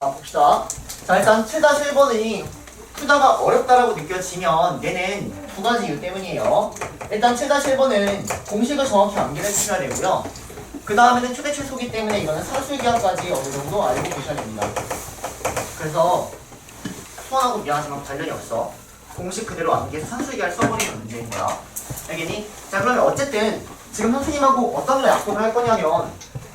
봅시다. 자, 일단 7-1번이 푸다가 어렵다라고 느껴지면 얘는 두 가지 이유 때문이에요. 일단 7-1번은 공식을 정확히 암기를 해주셔야 되고요. 그 다음에는 최대 최소기 때문에 이거는 산술기하까지 어느 정도 알고 계셔야 됩니다. 그래서 수원하고 미안하지만 관련이 없어. 공식 그대로 암기해서 산술기를 써버리는 문제인 거야. 알겠니? 자, 그러면 어쨌든 지금 선생님하고 어떤 걸 약속을 할 거냐면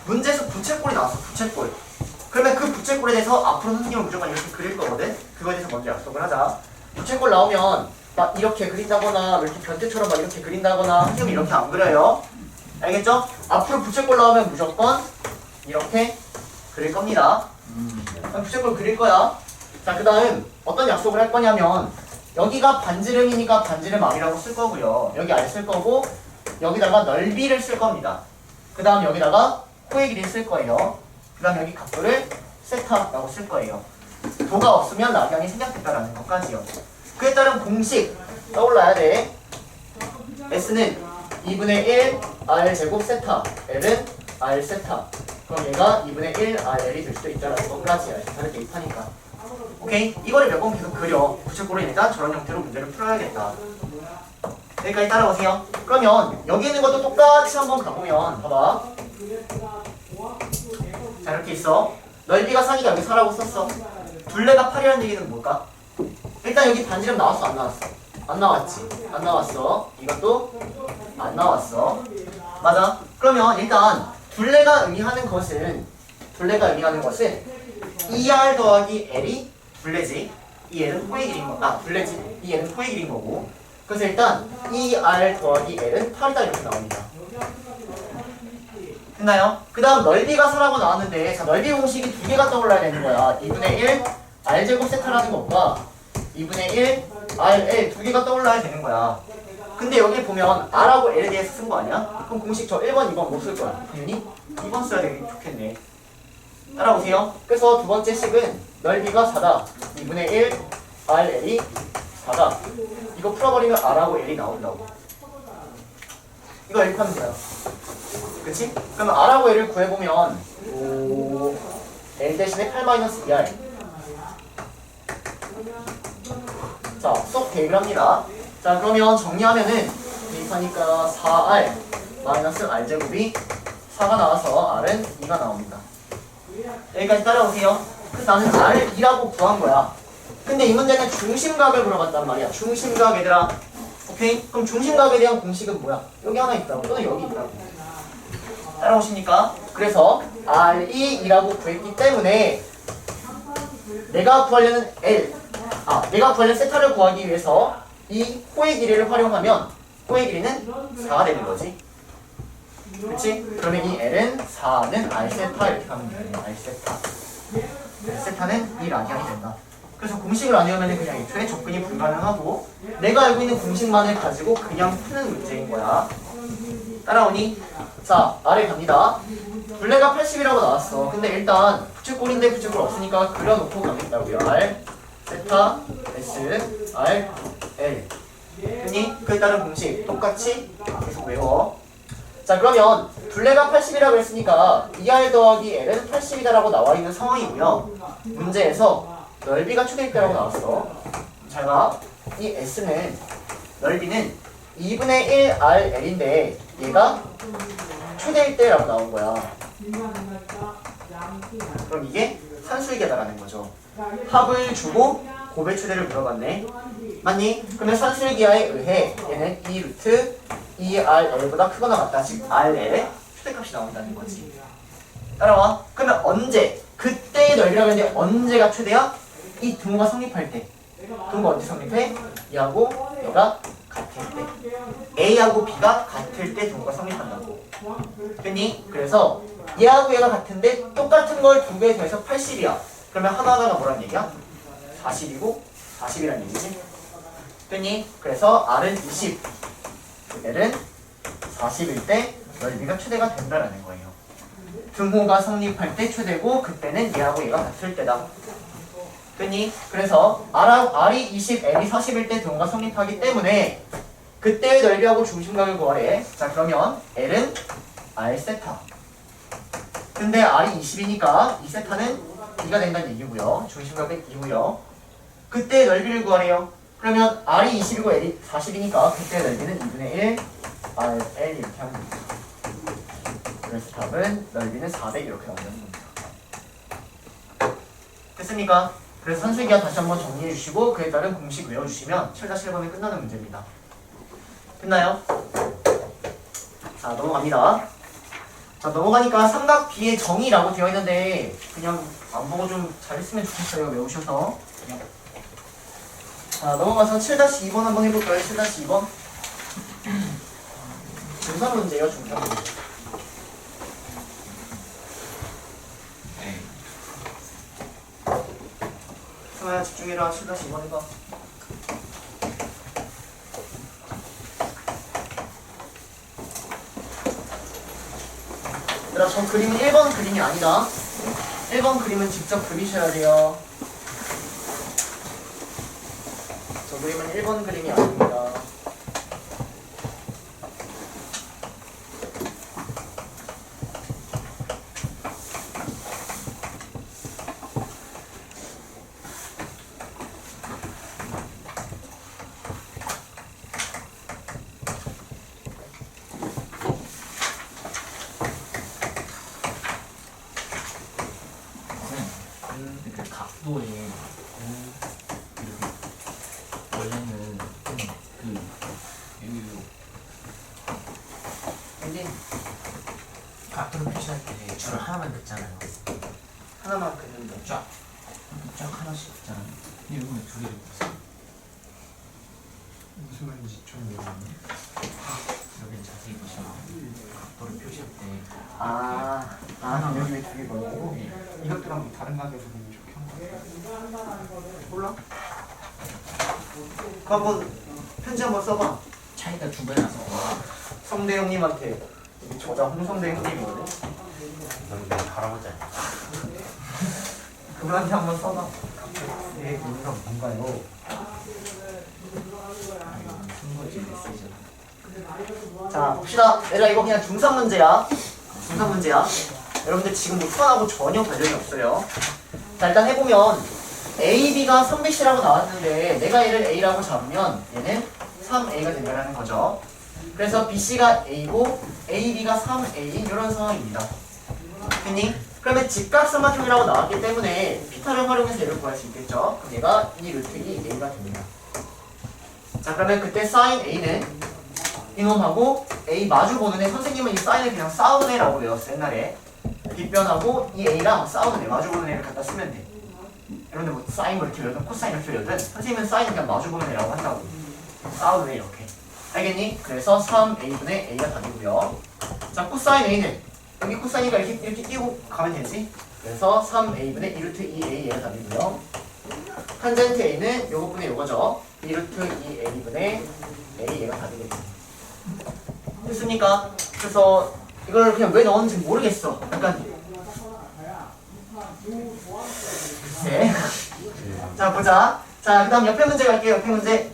문제에서 부채꼴이 나왔어. 부채꼴. 그러면 그 부채꼴에 대해서 앞으로 선생님은 무조건 이렇게 그릴 거거든? 그거에 대해서 먼저 약속을 하자. 부채꼴 나오면 막 이렇게 그린다거나 이렇게 변태처럼 막 이렇게 그린다거나 선생님은 이렇게 안 그려요. 알겠죠? 앞으로 부채꼴 나오면 무조건 이렇게 그릴 겁니다. 그럼 부채꼴 그릴 거야. 자, 그 다음 어떤 약속을 할 거냐면 여기가 반지름이니까 반지름 R이라고 쓸 거고요. 여기 R 쓸 거고 여기다가 넓이를 쓸 겁니다. 그 다음 여기다가 코의 길이 쓸 거예요. 그 다음 여기 각도를 세타라고 쓸 거예요. 도가 없으면 낙양이 생략된다라는 것까지요. 그에 따른 공식 떠올라야 돼. S는 2분의 1 R제곱 세타, L은 R 세타. 그럼 얘가 2분의 1 RL이 될 수도 있다라는 것까지요. 세타를 대입하니까. 오케이? 이거를 몇 번 계속 그려. 부채꼴은 일단 저런 형태로 문제를 풀어야겠다. 여기까지 따라오세요. 그러면 여기 있는 것도 똑같이 한번 가보면 봐봐. 자, 이렇게 있어. 넓이가 4니까 여기 4라고 썼어. 둘레가 8이라는 얘기는 뭘까? 일단 여기 반지름 나왔어? 안 나왔어? 안 나왔지? 안 나왔어. 이것도 안 나왔어. 맞아? 그러면 일단 둘레가 의미하는 것은 2R 더하기 L이 둘레지. 이 L은 코의 길인 거. 아, 둘레지. 이 L은 코의 길인 거고. 그래서 일단 2R 더하기 L은 8이다 이렇게 나옵니다. 됐나요? 그 다음 넓이가 4라고 나왔는데 자, 넓이 공식이 두 개가 떠올라야 되는 거야. 2분의 1 R제곱 세타라는 것과 2분의 1 RL 두 개가 떠올라야 되는 거야. 근데 여기 보면 R하고 L에 대해서 쓴 거 아니야? 그럼 공식 저 1번, 2번 못 쓸 거야. 당연히 2번 써야 되게 좋겠네. 따라오세요. 그래서 두 번째 식은 넓이가 4다. 2분의 1 RL이 4다. 이거 풀어버리면 R하고 L이 나온다고. 이거 이렇게 하면 돼요. 그치? 그러면 R하고 L을 구해보면 L 대신에 8-2R. 자, 수업 대입을 합니다. 자, 그러면 정리하면은 대입하니까 4R 마이너스 R제곱이 4가 나와서 R은 2가 나옵니다. 여기까지 따라오세요. 그래서 나는 R2라고 구한 거야. 근데 이 문제는 중심각을 물어봤단 말이야. 중심각 얘들아. 오케이? 그럼 중심각에 대한 공식은 뭐야? 여기 하나 있다고 또는 여기 있다고. 따라오십니까? 그래서 R2이라고 구했기 때문에 내가 구하려는 세타를 구하기 위해서 이 코의 길이를 활용하면 코의 길이는 4가 되는 거지. 그치? 그러면 이 L은 4는 R세타 이렇게 가면 되네요. R세타. R세타는 이 라디안이 된다. 그래서 공식을 안 외우면 그냥 애초에 접근이 불가능하고 내가 알고 있는 공식만을 가지고 그냥 푸는 문제인 거야. 따라오니? 자, 아래 갑니다. 둘레가 80이라고 나왔어. 근데 일단 부채꼴인데 부채꼴 없으니까 그려놓고 가겠다고요. R, 세타, S, R, L. 됐니? 그에 따른 공식 똑같이 계속 외워. 자, 그러면 둘레가 80이라고 했으니까 2R 더하기 L은 80이다라고 나와 있는 상황이고요. 문제에서 넓이가 최대일 때라고 나왔어. 잘 봐. 이 S는 넓이는 2분의 1 RL인데 얘가 최대일 때라고 나온 거야. 그럼 이게 산술기다라는 거죠. 합을 주고 곱의 최대를 물어봤네. 맞니? 그러면 산술기하에 의해 얘는 2루트 2RL보다 크거나 같다. 즉 RL의 최대값이 나온다는 거지. 따라와. 그러면 언제? 그때의 넓이라고 했는데 언제가 최대야? 이 등호가 성립할 때. 등호가 언제 성립해? 얘하고 얘가 같을 때. A하고 B가 같을 때 등호가 성립한다고. 됐니? 그래서 얘하고 얘가 같은데 똑같은 걸 두 개에 더해서 80이야. 그러면 하나가 뭐란 얘기야? 40이고 40이란 얘기지. 됐니? 그래서 R은 20, L은 40일 때 넓이가 최대가 된다라는 거예요. 등호가 성립할 때 최대고 그때는 얘하고 얘가 같을 때다. 됐니? 그래서 R이 20, L이 40일 때 등호가 성립하기 때문에 그때의 넓이하고 중심각을 구하래. 자, 그러면 L은 R 세타. 근데 R이 20이니까 이 세타는 2가 된다는 얘기고요. 중심각은 2고요. 그때 넓이를 구하래요. 그러면 R이 20이고 L이 40이니까 그때 넓이는 2분의 1 RL 이렇게 하면 됩니다. 그래서 답은 넓이는 400 이렇게 나오는 겁니다. 됐습니까? 그래서 선생님이 다시 한번 정리해 주시고 그에 따른 공식 외워주시면 7-1번이 끝나는 문제입니다. 됐나요? 자, 넘어갑니다. 자, 넘어가니까 삼각 B의 정의라고 되어 있는데 그냥 안 보고 좀 잘했으면 좋겠어요. 외우셔서. 자, 넘어가서 7-2번 한번 해볼까요? 7-2번. 중상 문제예요, 중상 문제. 승아야 집중해라. 7-2번 해봐. 얘들아, 저 그림은 1번 그림이 아니다. 1번 그림은 직접 그리셔야 돼요. 저 그림은 1번 그림이 아닙니다. 그 각도에 원래는 근데 각도를 표시할 때 줄을 하나만 긋잖아요. 하나만 그리는데 쫙 하나씩 긋잖아요. 근데 여기 두 개를 긋어요. 무슨 말인지 좀 모르겠네. 여기 자세히 보시면 각도를 표시할 때 여기 왜 두 개 걸고? 이것들랑 다른 가게에서 보면 좋게 한 거야. 몰라? 그 한번 편지 한번 써봐. 차이가 두 배라서 성대 형님한테. 여기 저자 홍성대 형님이거든. 너는 내 할아버지 아니야? 그분한테 한번 써봐. 내 의미가 뭔가요? 쓴 거지 메시지는. 자, 봅시다. 얘들아, 이거 그냥 중상 문제야. 중상 문제야. 여러분들 지금 뭐 수학하고 전혀 관련이 없어요. 자, 일단 해보면 A, B가 3BC라고 나왔는데 내가 얘를 A라고 잡으면 얘는 3A가 된다는 거죠. 그래서 BC가 A고 A, B가 3A인 이런 상황입니다. 됐니? 그러면 직각삼각형이라고 나왔기 때문에 피타를 활용해서 얘를 구할 수 있겠죠. 그럼 얘가 2 루트 2A가 됩니다. 자, 그러면 그때 sin A는 이놈하고 A 마주보는 애, 선생님은 이 사인을 그냥 싸우는 애라고 외웠어 옛날에. 빗변하고 이 A랑 싸우는 애, 마주보는 애를 갖다 쓰면 돼. 여러분들 뭐 사인 뭐 이렇게 외우든 코사인 이렇게 외우든 선생님은 사인을 그냥 마주보는 애라고 한다고. 싸우는 애 이렇게. 알겠니? 그래서 3A분의 A가 답이고요. 자, 코사인 A는 여기 코사인이가 이렇게 띄고 가면 되지. 그래서 3A분의 2루트 2A 얘가 답이고요. 탄젠트 A는 요거분의 요거죠. 2루트 2A분의 A 얘가 답이겠죠. 됐습니까? 그래서 이걸 그냥 왜 넣었는지 모르겠어. 약간 네. 자, 보자. 자, 그 다음 옆에 문제 갈게요. 옆에 문제.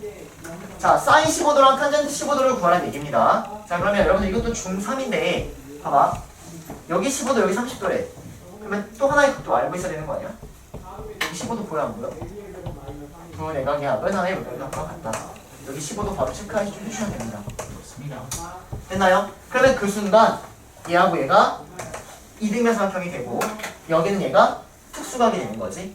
자, 사인 15도랑 탄젠트 15도를 구하라는 얘기입니다. 자, 그러면 여러분들 이것도 중3인데 봐봐. 여기 15도, 여기 30도래. 그러면 또 하나의 각도 알고 있어야 되는 거 아니야? 여기 15도 보여 안 보여? 두 내각의 합은 하나의 물결과 같다. 여기 15도 바로 체크해 주시면 됩니다. 그렇습니다. 됐나요? 그러면 그 순간 얘하고 얘가 이등변삼각형이 되고 여기는 얘가 특수각이 되는 거지.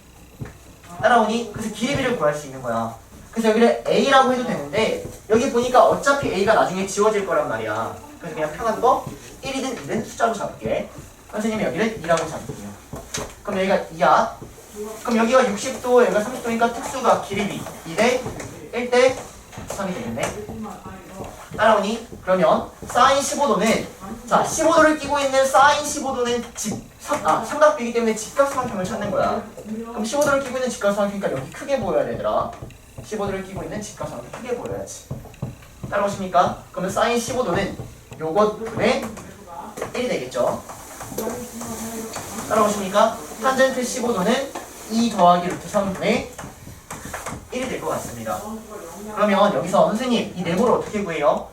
따라오니? 그래서 길이비를 구할 수 있는 거야. 그래서 여기를 A라고 해도 되는데 여기 보니까 어차피 A가 나중에 지워질 거란 말이야. 그래서 그냥 편한 거 1이든 2든 숫자로 잡을게. 선생님이 여기를 2라고 잡을게요. 그럼 여기가 2야. 그럼 여기가 60도, 여기가 30도니까 특수각 길이비 2대 1대 3이 되겠네. 따라오니? 그러면 사인 15도는 자 15도를 끼고 있는 사인 15도는 삼각비이기 때문에 직각삼각형을 찾는 거야. 그럼 15도를 끼고 있는 직각삼각형이니까 여기 크게 보여야 되더라. 15도를 끼고 있는 직각삼각형 크게 보여야지. 따라오십니까? 그러면 사인 15도는 요것 분의 1이 되겠죠. 따라오십니까? 탄젠트 15도는 2 더하기 루트 3분의 1이 될 것 같습니다. 그러면 여기서 선생님 이 네모를 어떻게 구해요?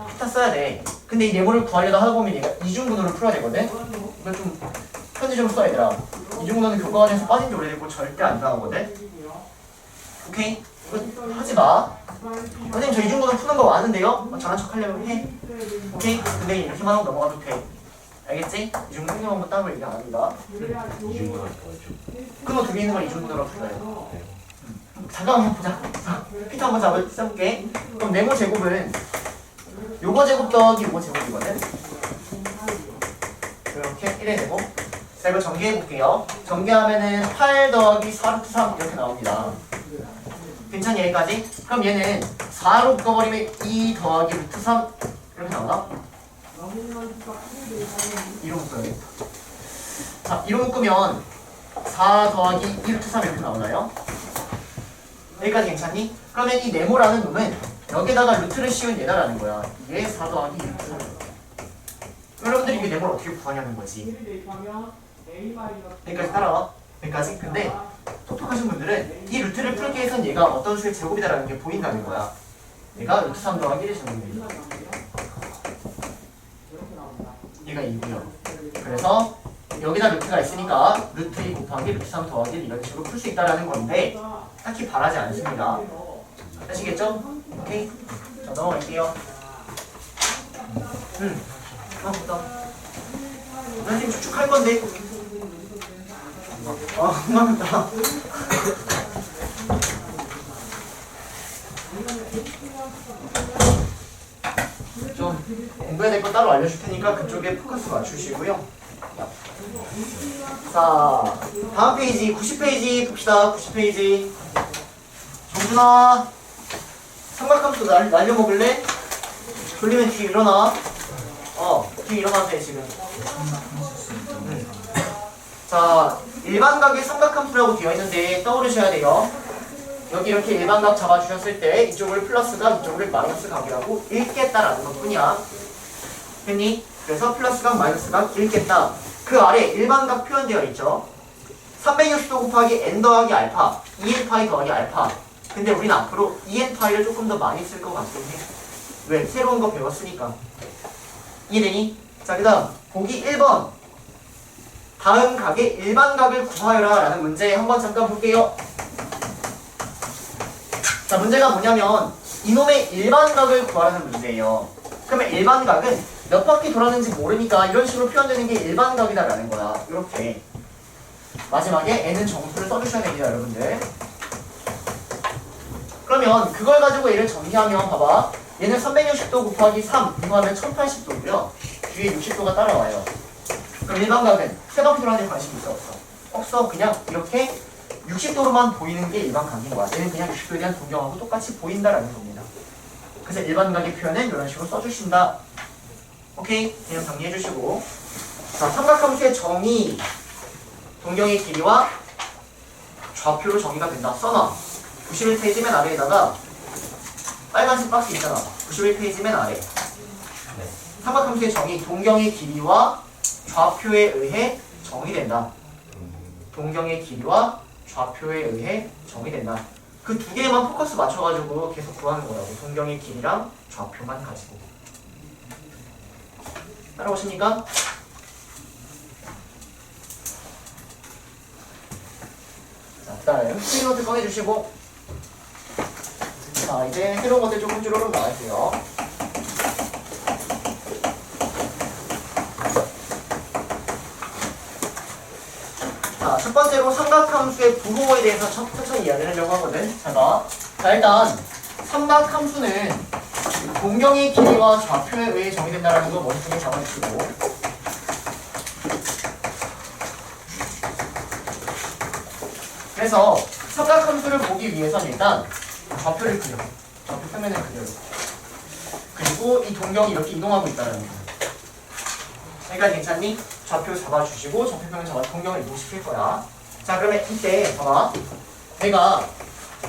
피타 써야 돼. 근데 이 네모를 구하려다 하다 보면 얘가 이중분호를 풀어야 되거든? 이걸 좀 편지 좀 써 얘들아. 이 정도는 교과관에서 빠진 지 오래됐고 절대 안 나오거든. 오케이? 이거 하지 마. 선생님 저 이 정도는 푸는 거 아는데요? 잘난 척 하려면 해. 오케이? 근데 이렇게만 하고 넘어가도 돼. 알겠지? 이 정도 생각하면 따로 얘기 안 합니다. 이 정도가 더죠. 그거 두 개 있는 걸 이 정도라고 불러요. 잠깐만 보자. 피트 한번 잡을게. 그럼 네모 제곱은 요거 제곱 더하기 요거 제곱이거든. 이렇게 1의 제곱. 자 이거 전개해 볼게요. 전개하면은 8 더하기 4루트 3 이렇게 나옵니다. 괜찮니 여기까지? 그럼 얘는 4로 묶어버리면 2 더하기 루트 3 이렇게 나오나? 2로 묶어야겠다. 자 2로 묶으면 4 더하기 2 루트 3 이렇게 나오나요? 여기까지 괜찮니? 그러면 이 네모라는 놈은 여기다가 루트를 씌운 얘다라는 거야. 얘 4 더하기 2 루트 3. 여러분들이 이게 네모를 어떻게 구하냐는 거지. 여기까지 따라와. 여기까지. 근데 똑똑하신 분들은 이 루트를 풀기 위해선 얘가 어떤 수의 제곱이다라는 게 보인다는 거야. 얘가 루트 3 더하기 1의 제곱입니다. 얘가 2고요. 그래서 여기다 루트가 있으니까 루트 2 곱하기 루트 3 더하기 1 이런 식으로 풀 수 있다라는 건데 딱히 바라지 않습니다. 아시겠죠? 오케이? 자 넘어갈게요. 보다. 난 지금 축축할 건데. 고맙다. 좀 공부해야 될 거 따로 알려줄 테니까 그쪽에 포커스 맞추시고요. 자, 다음 페이지 90페이지 봅시다. 90페이지. 정준아, 삼각함수 날려먹을래? 졸리면 뒤에 일어나. 뒤에 일어나도 돼 지금. 자, 일반각의 삼각함수라고 되어 있는데 떠오르셔야 돼요. 여기 이렇게 일반각 잡아주셨을 때 이쪽을 플러스각, 이쪽을 마이너스 각이라고 읽겠다라는 것뿐이야. 됐니? 그래서 플러스각, 마이너스각 읽겠다. 그 아래 일반각 표현되어 있죠. 360도 곱하기 n 더하기 알파, 2n파이 더하기 알파. 근데 우리는 앞으로 2n파이를 조금 더 많이 쓸 것 같긴 해. 왜? 새로운 거 배웠으니까. 이해되니? 자, 그 다음 보기 1번. 다음 각의 일반각을 구하여라 라는 문제 한번 잠깐 볼게요. 자, 문제가 뭐냐면 이놈의 일반각을 구하라는 문제예요. 그러면 일반각은 몇 바퀴 돌았는지 모르니까 이런 식으로 표현되는 게 일반각이다 라는 거야. 이렇게 마지막에 n은 정수를 써주셔야 됩니다 여러분들. 그러면 그걸 가지고 얘를 정리하면 봐봐. 얘는 360도 곱하기 3 이거 하면 1080도고요 뒤에 60도가 따라와요. 그럼 일반각은 세 바퀴 돌아다니는 관심이 있어 없어? 없어. 그냥 이렇게 60도로만 보이는 게 일반각인 거야. 얘는 그냥 60도에 대한 동경하고 똑같이 보인다라는 겁니다. 그래서 일반각의 표현은 이런 식으로 써주신다. 오케이? 그냥 정리해 주시고. 자, 삼각함수의 정의, 동경의 길이와 좌표로 정의가 된다. 써놔. 91페이지 맨 아래에다가 빨간색 박스 있잖아. 91페이지 맨 아래. 삼각함수의 정의, 동경의 길이와 좌표에 의해 정의된다. 동경의 길이와 좌표에 의해 정의된다. 그 두 개만 포커스 맞춰가지고 계속 구하는 거라고. 동경의 길이랑 좌표만 가지고. 따라오십니까? 자, 그 다음에 흑색 노트 꺼내주시고. 자, 이제 새로운 것들 조금 쭈루룩 나갈게요. 자, 첫 번째로 삼각함수의 부호에 대해서 천천히 이야기를 하려고 하거든. 자, 일단 삼각함수는 동경의 길이와 좌표에 의해 정의된다는 거 머릿속에 잡아주시고. 그래서 삼각함수를 보기 위해서는 일단 좌표를 그려. 좌표 표면을 그려요. 그리고 이 동경이 이렇게 이동하고 있다는 거예요. 그러니까 괜찮니? 좌표 잡아주시고 좌표 표면 잡아 동경을 이동시킬 거야. 자, 그러면 이때 봐봐. 내가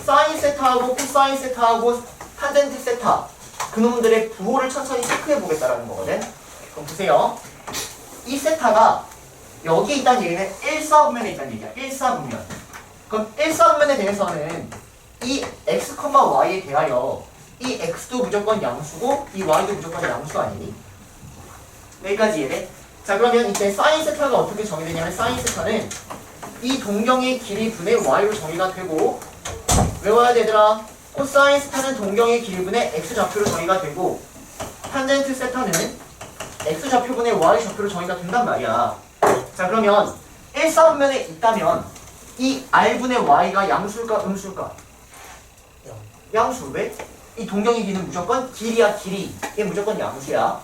사인 세타하고 코사인 세타하고 탄젠트 세타 그놈들의 부호를 천천히 체크해 보겠다라는 거거든. 그럼 보세요. 이 세타가 여기 있다는 얘기는 1사분면에 있다는 얘기야. 1사분면. 그럼 1사분면에 대해서는 이 x, y에 대하여 이 x도 무조건 양수고 이 y도 무조건 양수 아니니? 여기까지 이해돼? 자, 그러면 이때 사인 세타가 어떻게 정의되냐면 사인 세타는 이 동경의 길이 분의 y로 정의가 되고 외워야 되더라. 코사인 스타는 동경의 길이 분의 x 좌표로 정의가 되고 탄젠트 세타는 x 좌표분의 y 좌표로 정의가 된단 말이야. 자 그러면 1사분면에 있다면 이 r분의 y가 양수일까 음수일까? 양수. 왜? 이 동경의 길이는 무조건 길이야. 길이. 이게 무조건 양수야.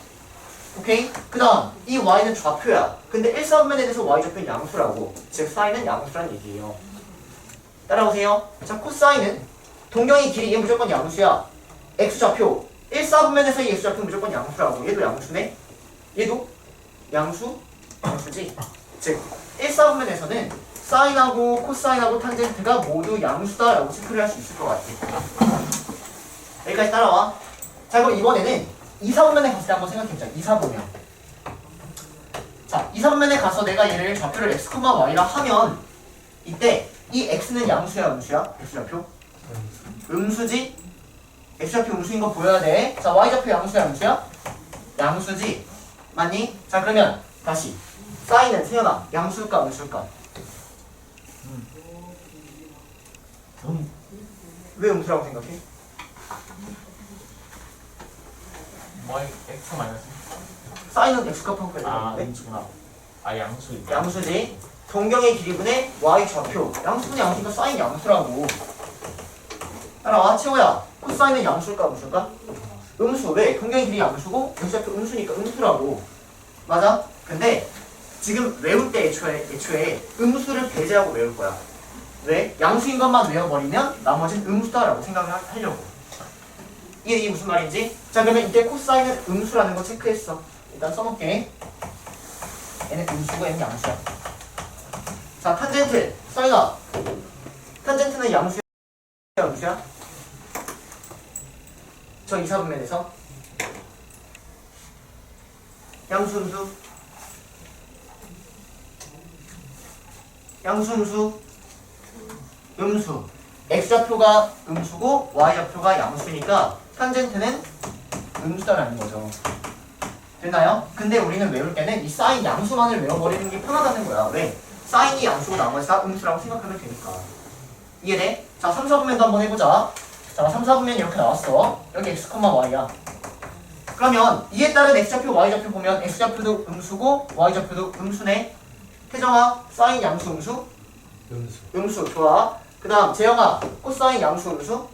오케이? 그 다음 이 y는 좌표야. 근데 1사분면에 대해서 y 좌표는 양수라고. 즉 사인은 양수란 얘기예요. 따라오세요. 자 코사인은 동경의 길이 얘 무조건 양수야. x좌표 1사분면에서 이 x좌표는 무조건 양수라고. 얘도 양수네. 얘도 양수? 양수지. 즉 1사분면에서는 사인하고 코사인하고 탄젠트가 모두 양수다라고 체크를 할 수 있을 것 같아. 여기까지 따라와. 자 그럼 이번에는 2사분면에 갔을 때 한번 생각해보자. 2사분면. 자 2사분면에 가서 내가 얘를 좌표를 x, y라 하면 이때 이 x는 양수야 음수야? x좌표? 음수지? x좌표 음수인 거 보여야 돼. 자 y좌표 양수야 음수야? 양수지? 맞니? 자 그러면 다시 사인은 세연아 양수일까 음수일까? 왜 음수라고 생각해? y x 마이너스 사인은 x값 한 거야. 아 음수구나. 아 양수. 양수지? 동경의 길이분의 y 좌표. 양수분의 양수니까 사인 양수라고. 따라와 채호야. 코사인은 양수일까 음수일까? 음수. 왜? 동경의 길이 양수고 x좌표 음수니까 음수라고. 맞아? 근데 지금 외울 때 애초에 음수를 배제하고 외울 거야. 왜? 양수인 것만 외워버리면 나머지는 음수다라고 생각을 하려고. 이게 무슨 말인지? 자 그러면 이때 코사인은 음수라는 거 체크했어. 일단 써놓게. 얘는 음수고 얘는 양수야. 자 탄젠트 사인아. 탄젠트는 양수야 음수야? 저 2사분면에서 양수 음수? 양수 음수? 음수. x좌표가 음수고 y좌표가 양수니까 탄젠트는 음수다라는 거죠. 됐나요? 근데 우리는 외울 때는 이 사인 양수만을 외워버리는 게 편하다는 거야. 왜? 사인이 양수고 나머지 다 음수라고 생각하면 되니까. 이해돼? 자 3, 4분면도 한번 해보자. 자 3, 4분면 이렇게 나왔어. 여기 x, y야. 그러면 이에 따른 x좌표, y좌표 보면 x좌표도 음수고 y좌표도 음수네. 태정아 사인 양수 음수? 음수. 음수. 좋아. 그 다음 재영아 코사인 양수 음수?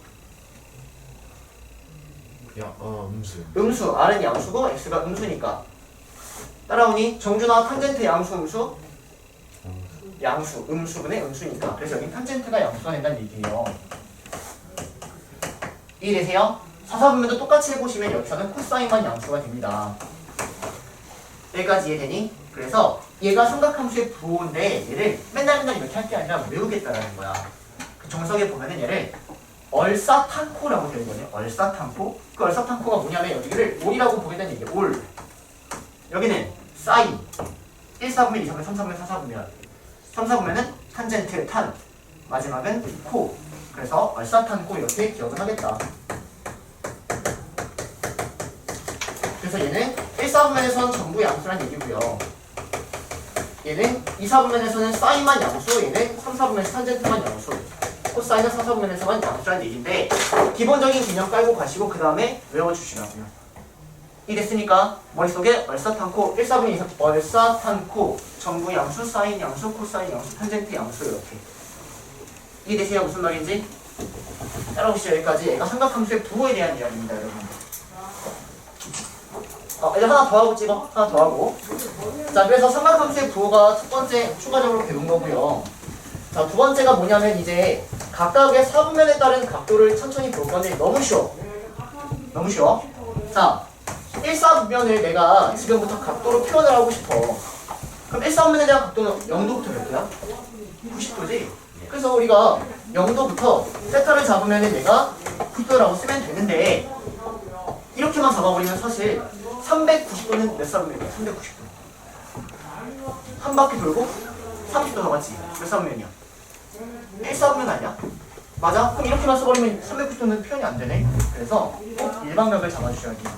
음수. 음수. r은 양수고 x가 음수니까. 따라오니? 정준아 탄젠트 양수 음수? 양수. 음수분의 음수니까. 그래서 여기 탄젠트가 양수가 된다는 얘기예요. 이해되세요? 4, 4분면도 똑같이 해보시면 여기서는 코사인만 양수가 됩니다. 여기까지 이해되니? 그래서 얘가 삼각함수의 부호인데 얘를 맨날 이렇게 할 게 아니라 외우겠다라는 거야. 그 정석에 보면은 얘를 얼싸탄코라고 되어 있거든요. 얼싸탄코. 그 얼싸탄코가 뭐냐면 여기를 올이라고 보게 되는 얘기야. 올. 여기는 사인. 1, 4분면, 2, 4분면, 3, 4분면, 4, 4분면. 3, 4분면은 탄젠트, 탄. 마지막은 코. 그래서 얼싸탄코 이렇게 기억을 하겠다. 그래서 얘는 1, 4분면에서는 전부 양수란 얘기고요. 얘는 2, 4분면에서는 사인만 양수, 얘는 3, 4분면에서 탄젠트만 양수. 코사인은 4, 4분면에서만 양수란 얘기인데 기본적인 개념 깔고 가시고 그 다음에 외워주시라고요. 이해됐으니까 머릿속에 얼싸탄코, 1, 4분면, 2, 4분면 얼싸탄코 전부 양수, 사인 양수, 코사인 양수, 탄젠트 양수 이렇게. 이해되세요? 무슨 말인지? 따라오시죠. 여기까지 얘가 삼각함수의 부호에 대한 이야기입니다. 여러분. 이제 하나 더 하고 찍어. 하나 더 하고. 자, 그래서 삼각함수의 부호가 첫 번째 추가적으로 배운 거고요. 자, 두 번째가 뭐냐면 이제 각각의 사분면에 따른 각도를 천천히 볼 건데 너무 쉬워. 너무 쉬워. 자, 1사분면을 내가 지금부터 각도로 표현을 하고 싶어. 그럼 1사분면에 대한 각도는 0도부터 몇 도야? 90도지? 그래서 우리가 0도부터 세타를 잡으면 내가 90도라고 쓰면 되는데 이렇게만 잡아버리면 사실 390도는 몇 사분면이야? 390도. 한 바퀴 돌고 30도 더 같이 몇 사분면이야? 1사분면 아니야? 맞아? 그럼 이렇게만 써버리면 390도는 표현이 안 되네? 그래서 꼭 일반각을 잡아주셔야 돼요.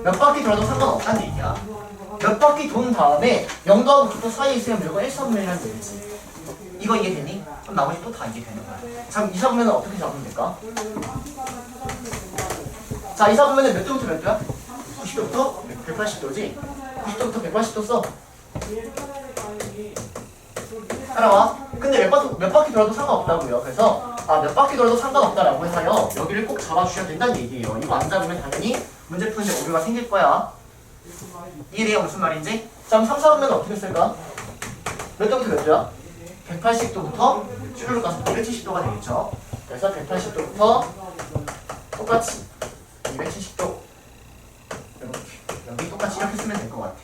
몇 바퀴 돌아도 상관없다는 얘기야. 몇 바퀴 돈 다음에 0도하고 90도 사이에 있으면 무조건 1사분면이라는 얘기지. 이거 이해되니? 그럼 나머지 또 다 이해되는 거야. 자, 2사분면은 어떻게 잡으면 될까? 자, 2사분면은 몇 도부터 몇 도야? 90도부터 180도지? 90도부터 180도 써. 따라와. 근데 몇 바퀴 돌아도 상관없다고요. 그래서 몇 바퀴 돌아도 상관없다라고 해서요. 여기를 꼭 잡아주셔야 된다는 얘기예요. 이거 안 잡으면 당연히 문제 푸는데 오류가 생길 거야. 이해돼요? 무슨 말인지? 자, 그럼 3, 4분면은 어떻게 쓸까? 몇 도부터 몇 도야? 180도부터 쭈르륵 가서 270도가 되겠죠. 그래서 180도부터 똑같이 270도 이렇게 여기 똑같이 이렇게 쓰면 될 것 같아.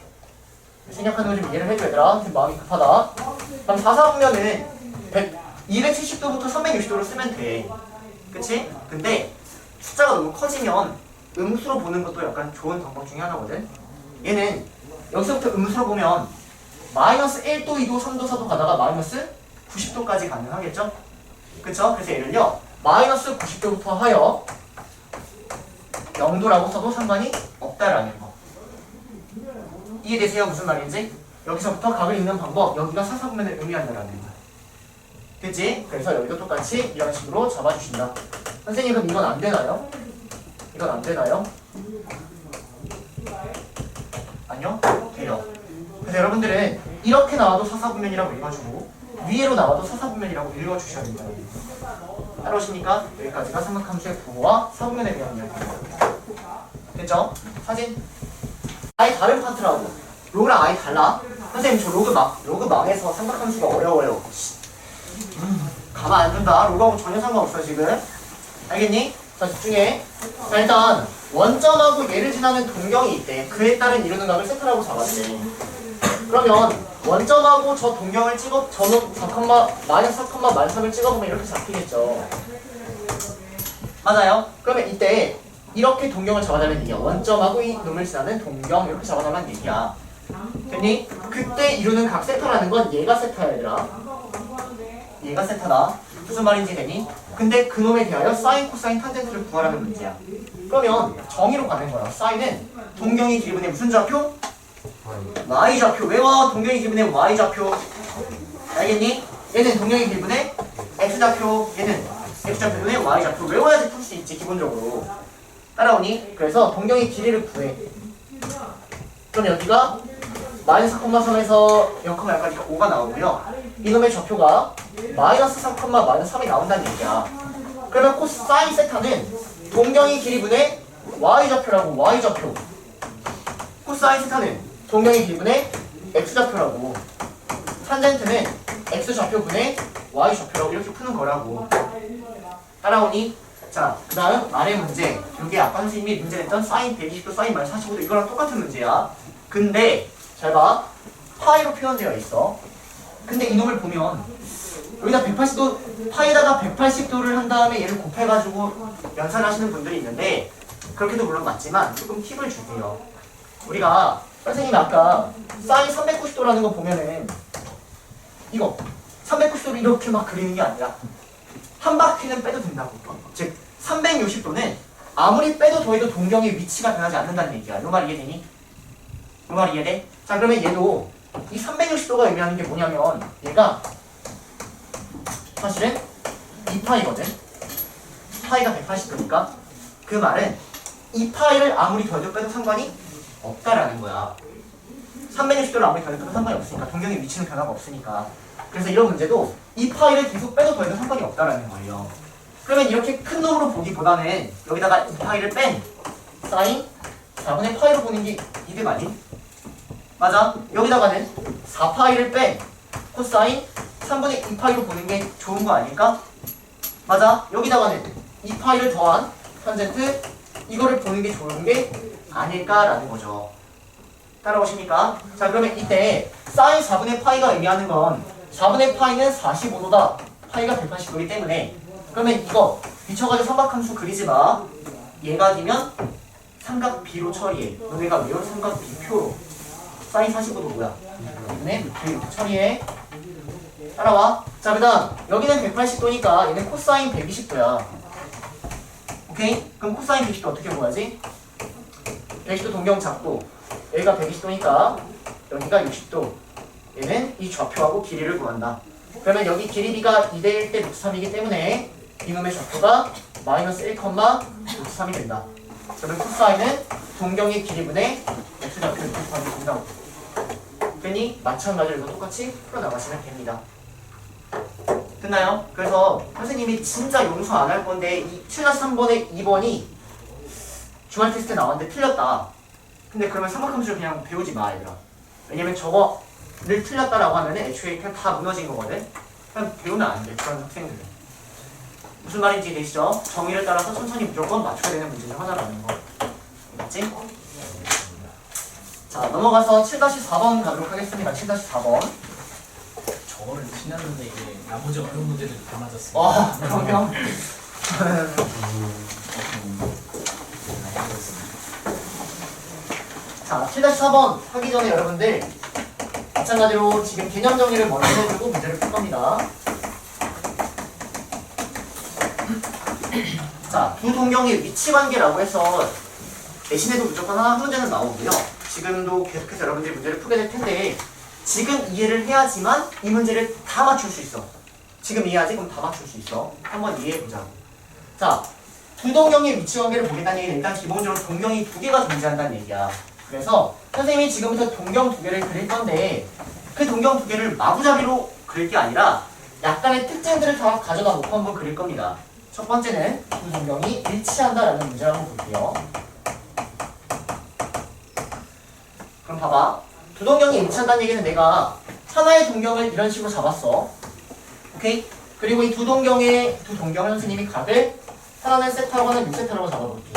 생략하는 거 좀 이해를 해줘 얘들아. 지금 마음이 급하다. 그럼 4, 4분면은 270도부터 360도로 쓰면 돼. 그치? 근데 숫자가 너무 커지면 음수로 보는 것도 약간 좋은 방법 중에 하나거든. 얘는 여기서부터 음수로 보면 마이너스 1도, 2도, 3도, 4도 가다가 마이너스 90도까지 가능하겠죠? 그쵸? 그래서 예를요 마이너스 90도부터 하여 0도라고 써도 상관이 없다라는 거. 이해되세요? 무슨 말인지? 여기서부터 각을 읽는 방법, 여기가 사사분면을 의미한다라는 거. 그치? 그래서 여기도 똑같이 이런 식으로 잡아주신다. 선생님 그럼 이건 안 되나요? 이건 안 되나요? 아니요? 돼요. 그래서 여러분들은 이렇게 나와도 사사분면이라고 읽어주고 위로 나와도 사사분면이라고 읽어주셔야 된다. 따라오십니까? 여기까지가 삼각함수의 부호와 사분면에 대한 이야기입니다. 됐죠? 사진. 아예 다른 파트라고. 로그랑 아예 달라. 선생님 저 로그 망해서 삼각함수가 어려워요. 가만 안 둔다. 로그하고 전혀 상관없어 지금. 알겠니? 자 집중해. 자 일단 원점하고 얘를 지나는 동경이 있대. 그에 따른 이루는 각을 세타라고 잡았대. 그러면 원점하고 저 동경을 저는 4, 마이너스 4, 마이너스 3을 찍어보면 이렇게 잡히겠죠. 맞아요? 그러면 이때 이렇게 동경을 잡아달라는 얘기야. 원점하고 이 놈을 지나는 동경 이렇게 잡아달라는 얘기야. 됐니? 그때 이루는 각 세타라는 건 얘가 세타야 얘들아. 얘가 세타다. 무슨 말인지 되니? 근데 그놈에 대하여 사인, 코사인, 탄젠트를 구하라는 문제야. 그러면 정의로 가는 거야. 사인은 동경이 기분의 무슨 좌표? y좌표. 외워. 동경이 기분의 y좌표. 알겠니? 얘는 동경이 기분의 x좌표. 얘는 x좌표분의 y좌표. 외워야지 풀 수 있지 기본적으로. 따라오니? 그래서 동경의 길이를 구해. 그럼 여기가 마이너스 4,3에서 0,1까지 5가 나오고요. 이놈의 좌표가 마이너스 3, 마이너스 3이 나온다는 얘기야. 그러면 코사인 세타는 동경의 길이분의 y좌표라고. y좌표. 코사인 세타는 동경의 길이분의 x좌표라고. 탄젠트는 x좌표분의 y좌표라고 이렇게 푸는 거라고. 따라오니? 자, 그 다음 아래 문제. 이게 아까 선생님이 문제 냈던 사인 120도, 사인 마이너스 45도 이거랑 똑같은 문제야. 근데 잘 봐. 파이로 표현되어 있어. 근데 이놈을 보면 여기다 180도, 파이에다가 180도를 한 다음에 얘를 곱해가지고 연산하시는 분들이 있는데 그렇게도 물론 맞지만 조금 팁을 줄게요. 우리가 선생님이 아까 사인 390도라는 거 보면은 이거 390도를 이렇게 막 그리는 게 아니라 한 바퀴는 빼도 된다고. 즉 360도는 아무리 빼도 더해도 동경의 위치가 변하지 않는다는 얘기야. 이 말 이해되니? 이 말 이해돼? 자 그러면 얘도 이 360도가 의미하는 게 뭐냐면 얘가 사실은 2파이거든. 파이가 180도니까 그 말은 2파이를 아무리 더해도 빼도 상관이 없다라는 거야. 360도를 아무리 더해도 빼도 상관이 없으니까 동경의 위치는 변화가 없으니까. 그래서 이런 문제도 2파이를 계속 빼도 더해도 상관이 없다라는 거예요. 그러면 이렇게 큰 놈으로 보기보다는 여기다가 2파이를 뺀 사인 4분의 파이로 보는 게 이득 아닌? 맞아? 여기다가는 4파이를 뺀 코사인 3분의 2파이로 보는 게 좋은 거 아닐까? 맞아? 여기다가는 2파이를 더한 탄젠트 이거를 보는 게 좋은 게 아닐까라는 거죠. 따라오십니까? 자 그러면 이때 사인 4분의 파이가 의미하는 건 4분의 파이는 45도다. 파이가 180도이기 때문에 그러면 이거 비춰가지고 삼각함수 그리지 마. 얘가 되면 삼각 B로 처리해. 너네가 외운 삼각 B표로. 사인 45도 뭐야? 이번에 B 처리해. 따라와. 자 그다음 여기는 180도니까 얘는 코사인 120도야. 오케이? 그럼 코사인 120도 어떻게 구하지? 120도 동경 잡고 여기가 120도니까 여기가 60도. 얘는 이 좌표하고 길이를 구한다. 그러면 여기 길이 b가 2대1 대 루트 3이기 때문에 이놈의 좌표가 마이너스 1, 루트 3이 된다. 그러면 코사인은 동경의 길이분의 x 좌표를 곱하기 된다. 그러니 마찬가지로 이거 똑같이 풀어나가시면 됩니다. 됐나요? 그래서 선생님이 진짜 용서 안 할 건데 이 7-3번에 2번이 주말 테스트에 나왔는데 틀렸다. 근데 그러면 삼각함수를 그냥 배우지 마, 얘들아. 왜냐면 저거를 틀렸다라고 하면 애초에 그냥 다 무너진 거거든. 그냥 배우면 안 돼, 그런 학생들은. 무슨 말인지 이해되시죠? 정의를 따라서 천천히 무조건 맞춰야 되는 문제 중 하나라는 거. 맞지? 자, 넘어가서 7-4번 가도록 하겠습니다. 7-4번. 저거를 지났는데 이게 나머지 어려운 문제들 다 맞았어요. 와, 그럼요. 자, 7-4번 하기 전에 여러분들 마찬가지로 지금 개념 정리를 먼저 해주고 문제를 풀 겁니다. 자, 두 동경의 위치 관계라고 해서 내신에도 무조건 한 문제는 나오고요. 지금도 계속해서 여러분들이 문제를 풀게 될 텐데 지금 이해를 해야지만 이 문제를 다 맞출 수 있어. 지금 이해하지? 그럼 다 맞출 수 있어. 한번 이해해보자. 자, 두 동경의 위치 관계를 보겠다는 얘기는 일단 기본적으로 동경이 두 개가 존재한다는 얘기야. 그래서 선생님이 지금부터 동경 두 개를 그릴 건데 그 동경 두 개를 마구잡이로 그릴 게 아니라 약간의 특징들을 다 가져다 놓고 한번 그릴 겁니다. 첫 번째는 두 동경이 일치한다라는 문제를 한번 볼게요. 그럼 봐봐. 두 동경이 일치한다는 얘기는 내가 하나의 동경을 이런 식으로 잡았어. 오케이? 그리고 이 두 동경을 선생님이 각을 하나는 세타라고 하나는 6세타라고 잡아볼게.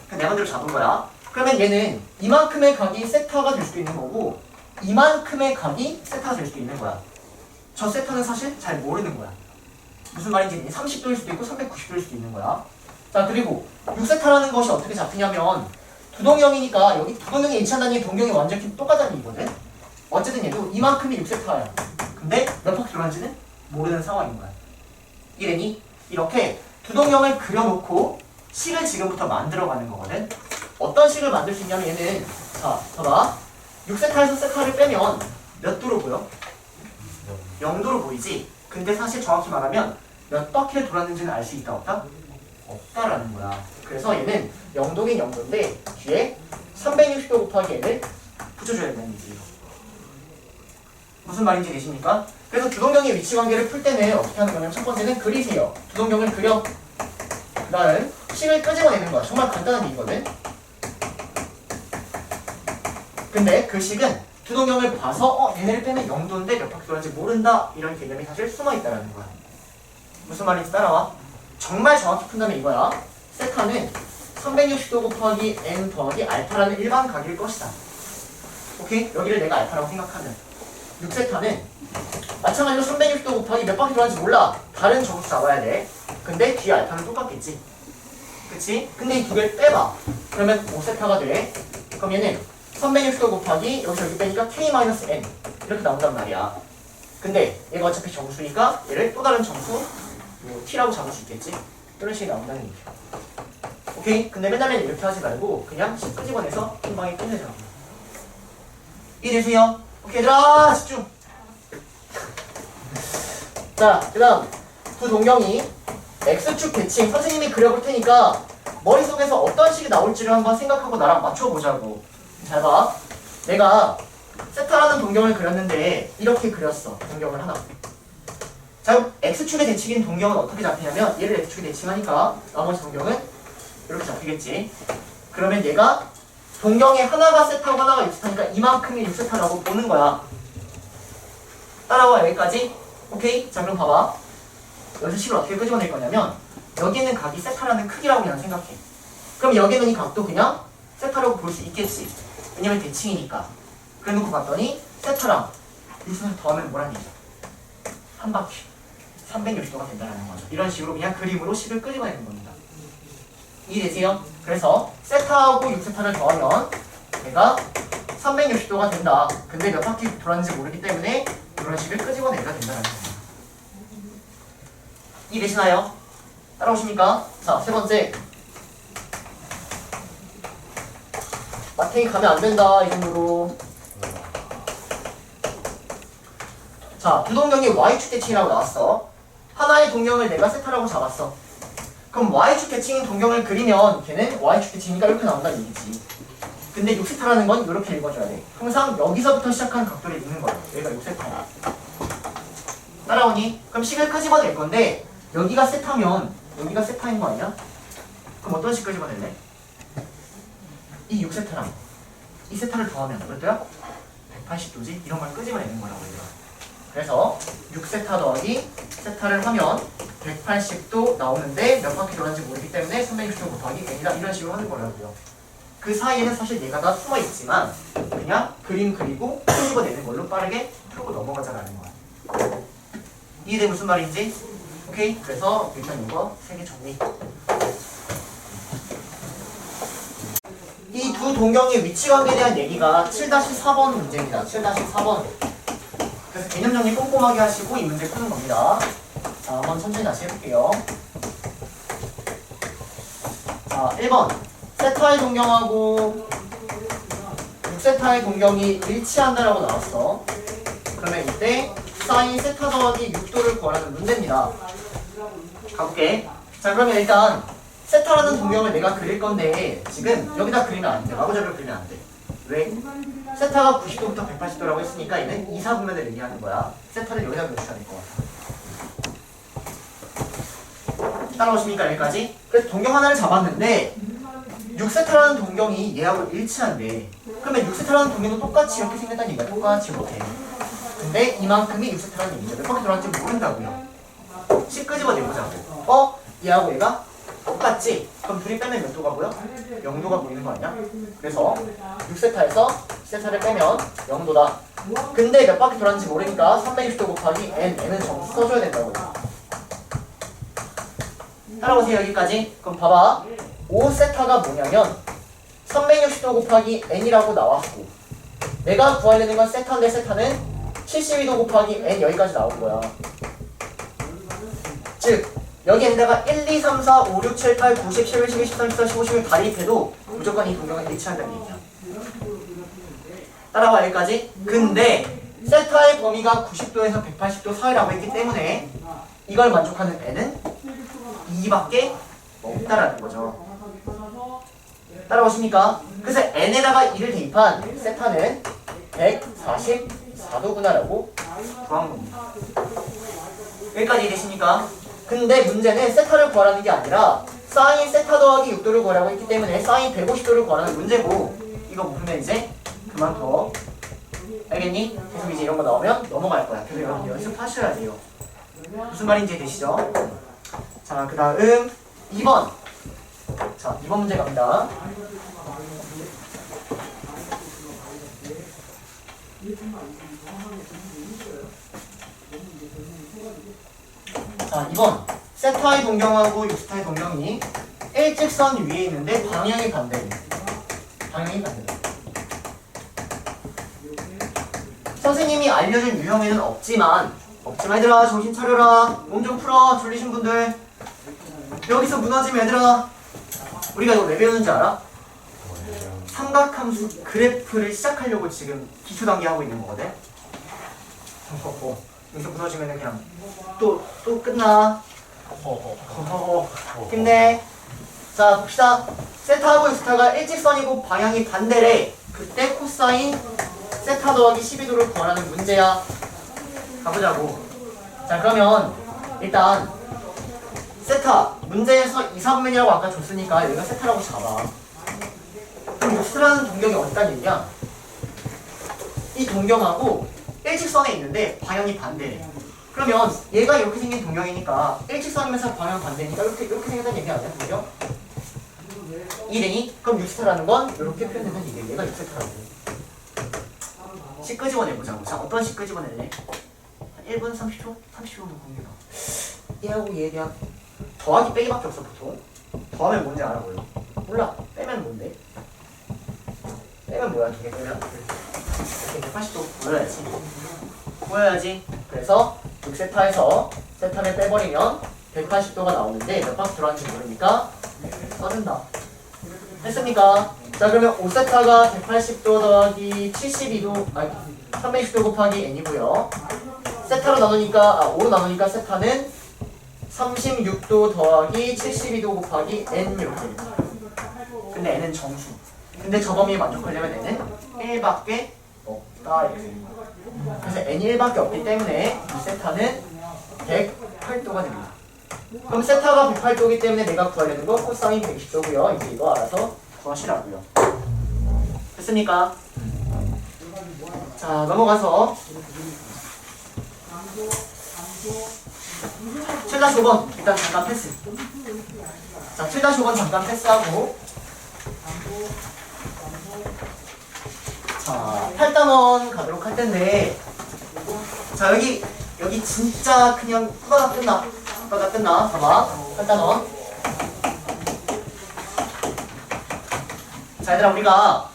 그냥 내 맘대로 잡은 거야. 그러면 얘는 이만큼의 각이 세타가 될 수도 있는 거고 이만큼의 각이 세타가 될 수도 있는 거야. 저 세타는 사실 잘 모르는 거야. 무슨 말인지 30도일 수도 있고 390도일 수도 있는 거야. 자, 그리고 6세타라는 것이 어떻게 잡히냐면 두 동경이니까 여기 두 동경이 일치한다는 게 동경이 완전히 똑같다는 얘기거든. 어쨌든 얘도 이만큼이 6세타야. 근데 몇 바퀴 돌았는지는 모르는 상황인 거야. 이래니 이렇게 두 동경을 그려놓고 식을 지금부터 만들어가는 거거든. 어떤 식을 만들 수 있냐면 얘는 자, 봐봐. 6세타에서 세타를 빼면 몇 도로 보여? 0도로 보이지? 근데 사실 정확히 말하면 몇 바퀴를 돌았는지는 알 수 있다 없다? 없다라는 거야. 그래서 얘는 0도긴 0도인데 뒤에 360도 곱하기 n을 붙여줘야 된다는 얘기지. 무슨 말인지 되십니까? 그래서 두 동경의 위치 관계를 풀 때는 어떻게 하는 거냐면 첫 번째는 그리세요. 두 동경을 그려. 그 다음 식을 끄집어내는 거야. 정말 간단한 얘기거든. 근데 그 식은 두 동경을 봐서 얘네를 빼면 0도인데 몇 바퀴 돌았는지 모른다 이런 개념이 사실 숨어있다는 거야. 무슨 말인지 따라와. 정말 정확히 푼다면 이거야. 세타는 360도 곱하기 n 더하기 알파라는 일반 각일 것이다. 오케이? 여기를 내가 알파라고 생각하면 6세타는 마찬가지로 360도 곱하기 몇 바퀴 돌았는지 몰라. 다른 점수 잡아야 돼. 근데 뒤에 알파는 똑같겠지. 그치? 근데 이 두 개를 빼봐. 그러면 5세타가 돼. 그럼 얘는 360도 곱하기 여기서 여기 빼니까 k-n 이렇게 나온단 말이야. 근데 얘가 어차피 정수니까 얘를 또 다른 정수 뭐 t라고 잡을 수 있겠지? 이런 식이 나온다는 얘기야. 오케이? 근데 맨날 이렇게 하지 말고 그냥 식 끄집어내서 한 방에 끝내자고. 이해되세요? 오케이, 얘들아 집중! 자, 그 다음 두 동경이 x축 대칭 선생님이 그려볼 테니까 머릿속에서 어떤 식이 나올지를 한번 생각하고 나랑 맞춰보자고. 잘 봐. 내가 세타라는 동경을 그렸는데 이렇게 그렸어. 동경을 하나. 자, x축의 대칭인 동경은 어떻게 잡히냐면 얘를 x축에 대칭하니까 나머지 동경은 이렇게 잡히겠지. 그러면 얘가 동경의 하나가 세타고 하나가 6세타니까 이만큼이 6세타라고 보는 거야. 따라와 여기까지. 오케이? 자, 그럼 봐봐. 여기서 식을 어떻게 끄집어낼 거냐면 여기 있는 각이 세타라는 크기라고 그냥 생각해. 그럼 여기 있는 이 각도 그냥 세타라고 볼 수 있겠지. 왜냐면 대칭이니까. 그래 놓고 봤더니 세타랑 6세타 더하면 뭐란 얘기야? 한 바퀴 360도가 된다는 거죠. 이런 식으로 그냥 그림으로 식을 끄집어내는 겁니다. 이해되세요? 그래서 세타하고 6세타를 더하면 얘가 360도가 된다. 근데 몇 바퀴 돌았는지 모르기 때문에 이런 식을 끄집어내가 된다는 겁니다. 이해되시나요? 따라오십니까? 자, 세 번째. 마탱이 가면 안 된다 이 정도로. 자, 두 동경이 y축 대칭이라고 나왔어. 하나의 동경을 내가 세타라고 잡았어. 그럼 y축 대칭인 동경을 그리면 걔는 y축 대칭이니까 이렇게 나온다는 얘기지. 근데 6세타라는 건 이렇게 읽어줘야 돼. 항상 여기서부터 시작한 각도를 읽는 거야. 여기가 6세타야. 따라오니? 그럼 식을 끄집어낼 건데 여기가 세타면 여기가 세타인 거 아니야? 그럼 어떤 식 끄집어낼래? 이 6세타랑 이 세타를 더하면 몇 도야? 180도지? 이런 걸 끄집어내는 거라고 얘들아. 그래서 6세타 더하기 세타를 하면 180도 나오는데 몇 바퀴 돌았는지 모르기 때문에 360도 곱하기 n이다 이런 식으로 하는 거라고요. 그 사이에는 사실 얘가 다 숨어 있지만 그냥 그림 그리고 끄집어내는 걸로 빠르게 풀고 넘어가자라는 거야. 이해돼 무슨 말인지? 오케이? 그래서 일단 이거 3개 정리. 이 두 동경의 위치관계에 대한 얘기가 7-4번 문제입니다. 7-4번. 그래서 개념 정리 꼼꼼하게 하시고 이 문제 푸는 겁니다. 자, 한번 천천히 다시 해볼게요. 자, 1번. 세타의 동경하고 6세타의 동경이 일치한다라고 나왔어. 그러면 이때 사인 세타 더하기 6도를 구하라는 문제입니다. 가볼게. 자, 그러면 일단 세타라는 동경을 내가 그릴 건데 지금 여기다 그리면 안 돼. 마구잡이로 그리면 안 돼. 왜? 세타가 90도부터 180도라고 했으니까 얘는 2, 4분면을 의미하는 거야. 세타를 여기다 그려줘야 될 것 같아. 따라오십니까 여기까지? 그래서 동경 하나를 잡았는데 6세타라는 동경이 얘하고 일치한대. 그러면 6세타라는 동경도 똑같이 이렇게 생겼다는 얘기야. 똑같이 이렇게. 근데 이만큼이 6세타라는 얘기죠. 몇 바퀴 돌았는지 모른다고요. 식 끄집어내보자고. 얘하고 얘가 똑같지? 그럼 둘이 빼면 몇 도가 보여? 0도가 보이는 거 아니야? 그래서 6세타에서 세타를 빼면 0도다. 근데 몇 바퀴 돌았는지 모르니까 360도 곱하기 n은 정수 써줘야 된다고. 따라오세요 여기까지. 그럼 봐봐. 5세타가 뭐냐면 360도 곱하기 n이라고 나왔고 내가 구하려는 건 세타인데 세타는 72도 곱하기 n 여기까지 나온 거야. 즉 여기에다가 1, 2, 3, 4, 5, 6, 7, 8, 9, 10, 11, 12, 13, 14, 15, 16 발입해도 무조건 이 동경은 일치한다는 얘기야. 따라와 여기까지. 근데 세타의 범위가 90도에서 180도 사이라고 했기 때문에 이걸 만족하는 n은 2밖에 없다라는 거죠. 따라오십니까? 그래서 n에다가 2를 대입한 세타는 144도구나라고 구한 겁니다. 여기까지 이해되십니까? 근데 문제는 세타를 구하라는 게 아니라 사인 세타 더하기 6도를 구하라고 했기 때문에 사인 150도를 구하라는 문제고 이거 보면 이제 그만 둬. 알겠니? 계속 이제 이런 거 나오면 넘어갈 거야. 그래서 여러분 연습하셔야 돼요. 무슨 말인지 되시죠? 자, 그 다음 2번. 자, 2번 문제 갑니다. 자, 2번. 세타의 동경하고 6세타의 동경이 일직선 위에 있는데 방향이 반대네. 방향이 반대다. 선생님이 알려준 유형에는 없지만 얘들아 정신 차려라. 몸 좀 풀어. 졸리신 분들. 여기서 무너지면 얘들아 우리가 이거 왜 배우는지 알아? 삼각함수 그래프를 시작하려고 지금 기초 단계 하고 있는 거거든. 여기서 무너지면 그냥 또 끝나. 힘내. 자 봅시다. 세타하고 6세타가 일직선이고 방향이 반대래. 그때 코사인 세타 더하기 12도를 구하라는 문제야. 가보자고. 자 그러면 일단 세타 문제에서 2, 4분면이라고 아까 줬으니까 여기가 세타라고 잡아. 그럼 6세타라는 동경이 어디까지 있냐? 이 동경하고 일직선에 있는데 방향이 반대래. 그러면 얘가 이렇게 생긴 동경이니까 일직선이면서 방향 반대니까 이렇게 생겼다는 얘기 아니야? 동경? 이해되니? 그럼 6세타라는 건 이렇게 표현된다는 얘기야. 얘가 6세타라고. 식 끄집어내보자고. 자 어떤 식 끄집어낼래? 1분 30초? 30초면 공개다. 얘하고 얘에 대한 더하기 빼기밖에 없어 보통. 더하면 뭔지 알아 보여? 몰라. 빼면 뭔데? 빼면 뭐야? 두 개 빼면 이렇게 180도 보여야지. 그래서 6세타에서 세타를 빼버리면 180도가 나오는데 몇 바퀴 돌았는지 모르니까 써준다. 됐습니까? 자 그러면 5세타가 180도 더하기 72도 아니 360도 곱하기 n이고요. 세타로 나누니까 5로 나누니까 세타는 36도 더하기 72도 곱하기 n 이렇게 됩니다. 근데 n은 정수. 근데 저 범위에 만족하려면 n은 1밖에 없다 이렇게 됩니다. 그래서 n이 1밖에 없기 때문에 이 세타는 108도가 됩니다. 그럼 세타가 108도이기 때문에 내가 구하려는 거 코사인 120도고요. 이제 이거 알아서 구하시라고요. 됐습니까? 자 넘어가서 7-5번 일단 잠깐 패스. 자 7-5번 잠깐 패스하고 자 8단원 가도록 할 텐데 자 여기 진짜 그냥 후다가 끝나 봐봐 8단원. 자 얘들아 우리가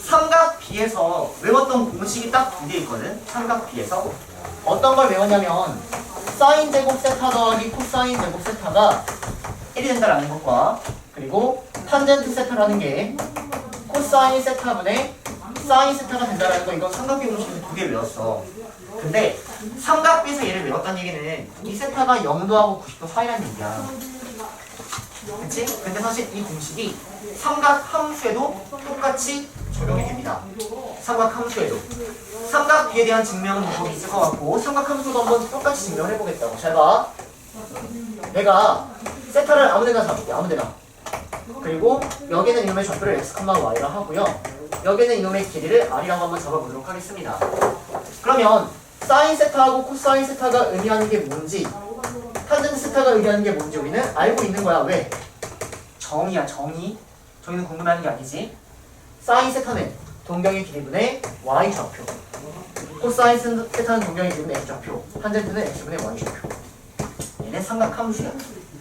삼각 B에서 외웠던 공식이 딱 2개 있거든. 삼각 B에서 어떤 걸 외웠냐면 사인 제곱 세타 더하기 코사인 제곱 세타가 1이 된다라는 것과 그리고 탄젠트 세타라는 게 코사인 세타분의 사인 세타가 된다라는 거. 이거 삼각비 공식에서 2개 외웠어. 근데 삼각비에서 얘를 외웠다는 얘기는 이 세타가 0도하고 90도 사이라는 얘기야. 그치? 근데 사실 이 공식이 삼각 함수에도 똑같이 적용이 됩니다. 삼각 함수에도. 삼각 B에 대한 증명 방법이 있을 것 같고 삼각 함수도 한번 똑같이 증명을 해보겠다고. 잘 봐. 내가 세타를 아무데나 잡을게. 아무데나. 그리고 여기는 이놈의 좌표를 x, y라 하고요. 여기는 이놈의 길이를 r이라고 한번 잡아보도록 하겠습니다. 그러면 사인 세타하고 코사인 세타가 의미하는 게 뭔지 탄젠트 세타가 의미하는 게 뭔지 우리는 알고 있는 거야. 왜? 정의야 정의. 저희는 궁금해하는 게 아니지. 사인 세타는 동경의 길이분의 y 좌표, 코사인 세타는 동경의 길이분의 x 좌표, 탄젠트는 x분의 y 좌표. 얘네 삼각 함수야.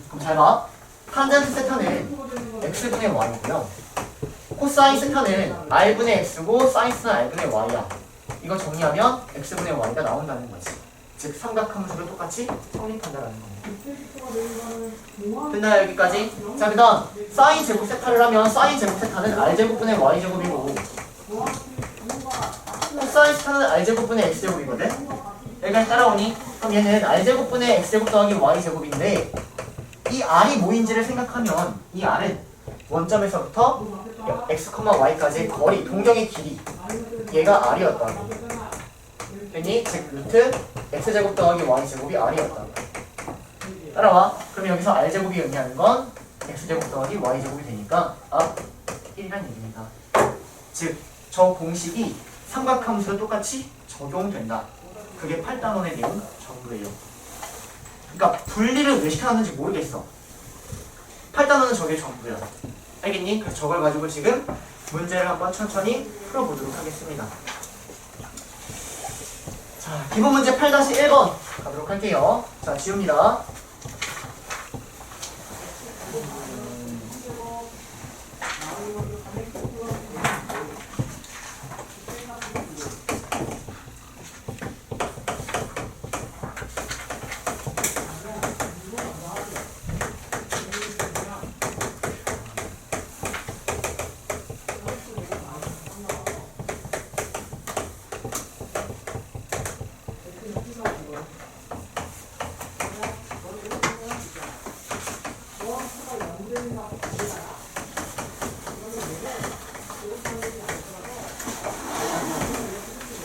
그럼 잘 봐. 탄젠트 세타는 x분의 y고요. 코사인 세타는 r분의 x고 사인스는 r분의 y야. 이거 정리하면 x분의 y가 나온다는 거지. 즉 삼각함수를 똑같이 성립한다라는 겁니다. 됐나요 여기까지? 자 그다음 사인 제곱 세타를 하면 사인 제곱 세타는 r제곱분의 y제곱이고 코사인 세타는 r제곱분의 x제곱이거든. 여기까지 따라오니? 그럼 얘는 r제곱분의 x제곱 더하기 y제곱인데 이 r이 뭐인지를 생각하면 이 r은 원점에서부터 x, y까지의 거리, 동경의 길이 얘가 r이었다고. 됐니? 즉 루트 x제곱 더하기 y제곱이 r이었다고. 따라와. 그럼 여기서 r제곱이 의미하는 건 x제곱 더하기 y제곱이 되니까 1이란 얘기입니다. 즉 저 공식이 삼각함수로 똑같이 적용된다. 그게 8단원의 내용 전부예요. 그러니까 분리를 왜 시켜놨는지 모르겠어. 8단원은 저게 전부야. 알겠니? 그래서 저걸 가지고 지금 문제를 한번 천천히 풀어보도록 하겠습니다. 자, 기본 문제 8-1번 가도록 할게요. 자, 지웁니다.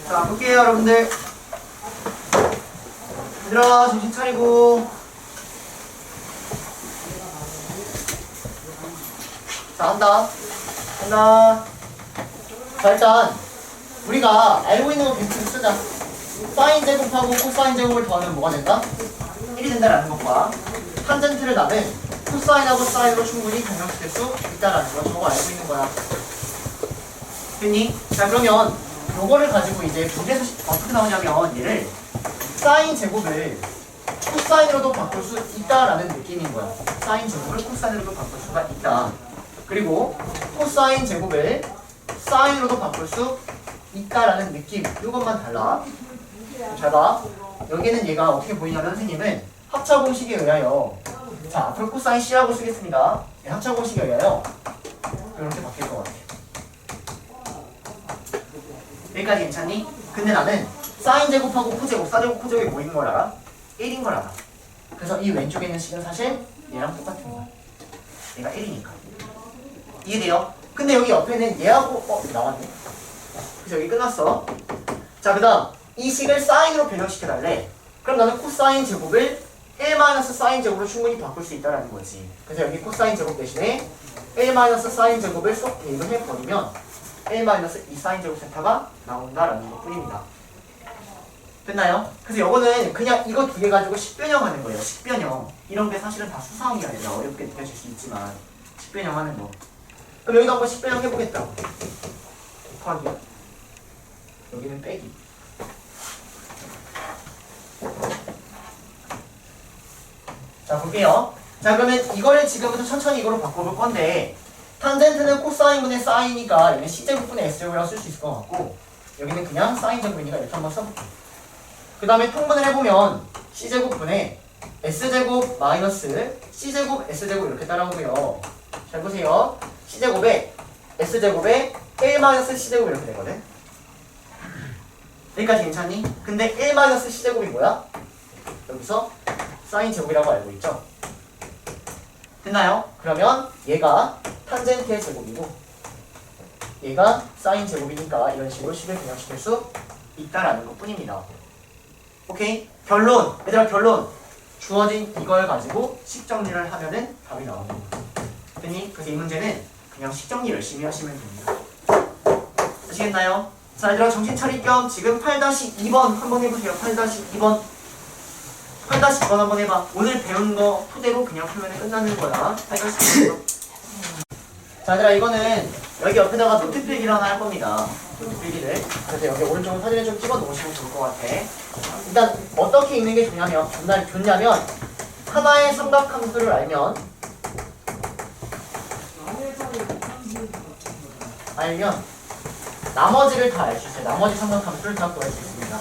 자, 볼게요, 여러분들. 얘들아, 정신 차리고. 자, 한다. 자, 일단 우리가 알고 있는 거 빈틈 쓰자. 사인 제곱하고 코사인 제곱을 더하면 뭐가 된다? 1이 된다라는 것과 탄젠트를 나는 코사인하고 사인으로 충분히 변형시킬 수 있다라는 거 저거 알고 있는 거야. 됐니? 자, 그러면 요거를 가지고 이제 문제에서 어떻게 나오냐면 얘를 사인 제곱을 코사인으로도 바꿀 수 있다라는 느낌인 거야. 사인 제곱을 코사인으로도 바꿀 수가 있다. 그리고 코사인 제곱을 사인으로도 바꿀 수 있다라는 느낌. 이것만 달라. 잘 봐. 여기는 얘가 어떻게 보이냐면 선생님은 합차 공식에 의하여 자, 앞으로 코사인 C라고 쓰겠습니다. 합차 공식에 의하여 이렇게 바뀔 것 같아. 여기까지 괜찮니? 근데 나는 사인 제곱하고 코제곱, 사제곱, 코제곱이 뭐인 걸 알아? 1인 걸 알아. 그래서 이 왼쪽에 있는 식은 사실 얘랑 똑같은 거야. 얘가 1이니까. 이해돼요? 근데 여기 옆에는 얘하고 나왔네. 그래서 여기 끝났어. 자, 그 다음 이 식을 사인으로 변형시켜달래. 그럼 나는 코사인 제곱을 1-사인 제곱으로 충분히 바꿀 수 있다는 거지. 그래서 여기 코사인 제곱 대신에 1-사인 제곱을 쏙 대입을 해버리면 1-2사인 제곱 세타가 나온다라는 것 뿐입니다. 됐나요? 그래서 요거는 그냥 이거 두 개 가지고 식변형하는 거예요. 식변형. 이런 게 사실은 다 수상이 아니라 어렵게 느껴질 수 있지만 식변형하는 거. 그럼 여기도 한번 식변형 해보겠다. 곱하기요. 여기는 빼기. 자, 볼게요. 자, 그러면 이거를 지금부터 천천히 이거로 바꿔볼 건데 탄젠트는 코사인분의 사인이니까 얘는 C제곱분의 S제곱이라고 쓸 수 있을 것 같고 여기는 그냥 사인제곱이니까 이렇게 한번 써볼게. 그 다음에 통분을 해보면 C제곱분의 S제곱 마이너스 C제곱 S제곱 이렇게 따라오고요. 잘 보세요. C제곱에 S제곱에 1-C제곱 이렇게 되거든. 여기까지 괜찮니? 근데 1-C제곱이 뭐야? 여기서 사인제곱이라고 알고 있죠? 됐나요? 그러면 얘가 탄젠트의 제곱이고 얘가 사인제곱이니까 이런 식으로 식을 변형시킬 수 있다라는 것 뿐입니다. 오케이? 결론! 얘들아 결론! 주어진 이걸 가지고 식정리를 하면은 답이 나오는 거야. 됐니? 그래서 이 문제는 그냥 식정리 열심히 하시면 됩니다. 아시겠나요? 자, 얘들아 정신 차릴 겸 지금 8-2번 한번 해보세요. 8-2번 8-2번 한번 해봐. 오늘 배운 거 토대로 그냥 풀면 끝나는 거야. 8-2번. 자, 얘들아 이거는 여기 옆에다가 노트 필기를 하나 할 겁니다. 노트 필기를. 그래서 여기 오른쪽 사진을 좀 찍어 놓으시면 좋을 것 같아. 일단 어떻게 읽는 게 좋냐면 하나의 삼각함수를 알면 나머지를 다 알 수 있어요. 나머지 삼각함수를 다 구할 수 있습니다.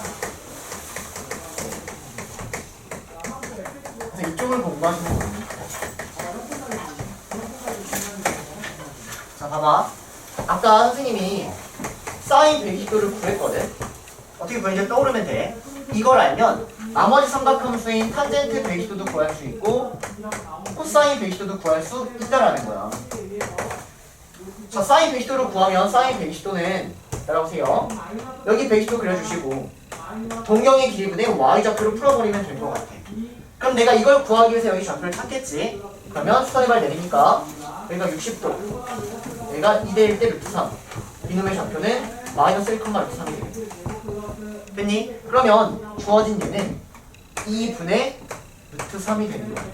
그래서 이쪽을 공부하시면 됩니다. 자, 봐봐. 아까 선생님이 사인 120도를 구했거든. 어떻게 구했는지 떠오르면 돼. 이걸 알면 나머지 삼각함수인 탄젠트 120도도 구할 수 있고 코사인 120도도 구할 수 있다라는 거야. 자, 사인 120도를 구하면 사인 120도는 따라오세요. 여기 120도 그려주시고 동경의 길이분의 y좌표를 풀어버리면 될 것 같아. 그럼 내가 이걸 구하기 위해서 여기 좌표를 찾겠지. 그러면 수선의 발 내리니까 여기가 60도 여기가 2대1 대 루트 3 이놈의 좌표는 마이너스 1,3이 되겠지. 됐니? 그러면 주어진 얘는 2분의 루트 3이 되는 거야.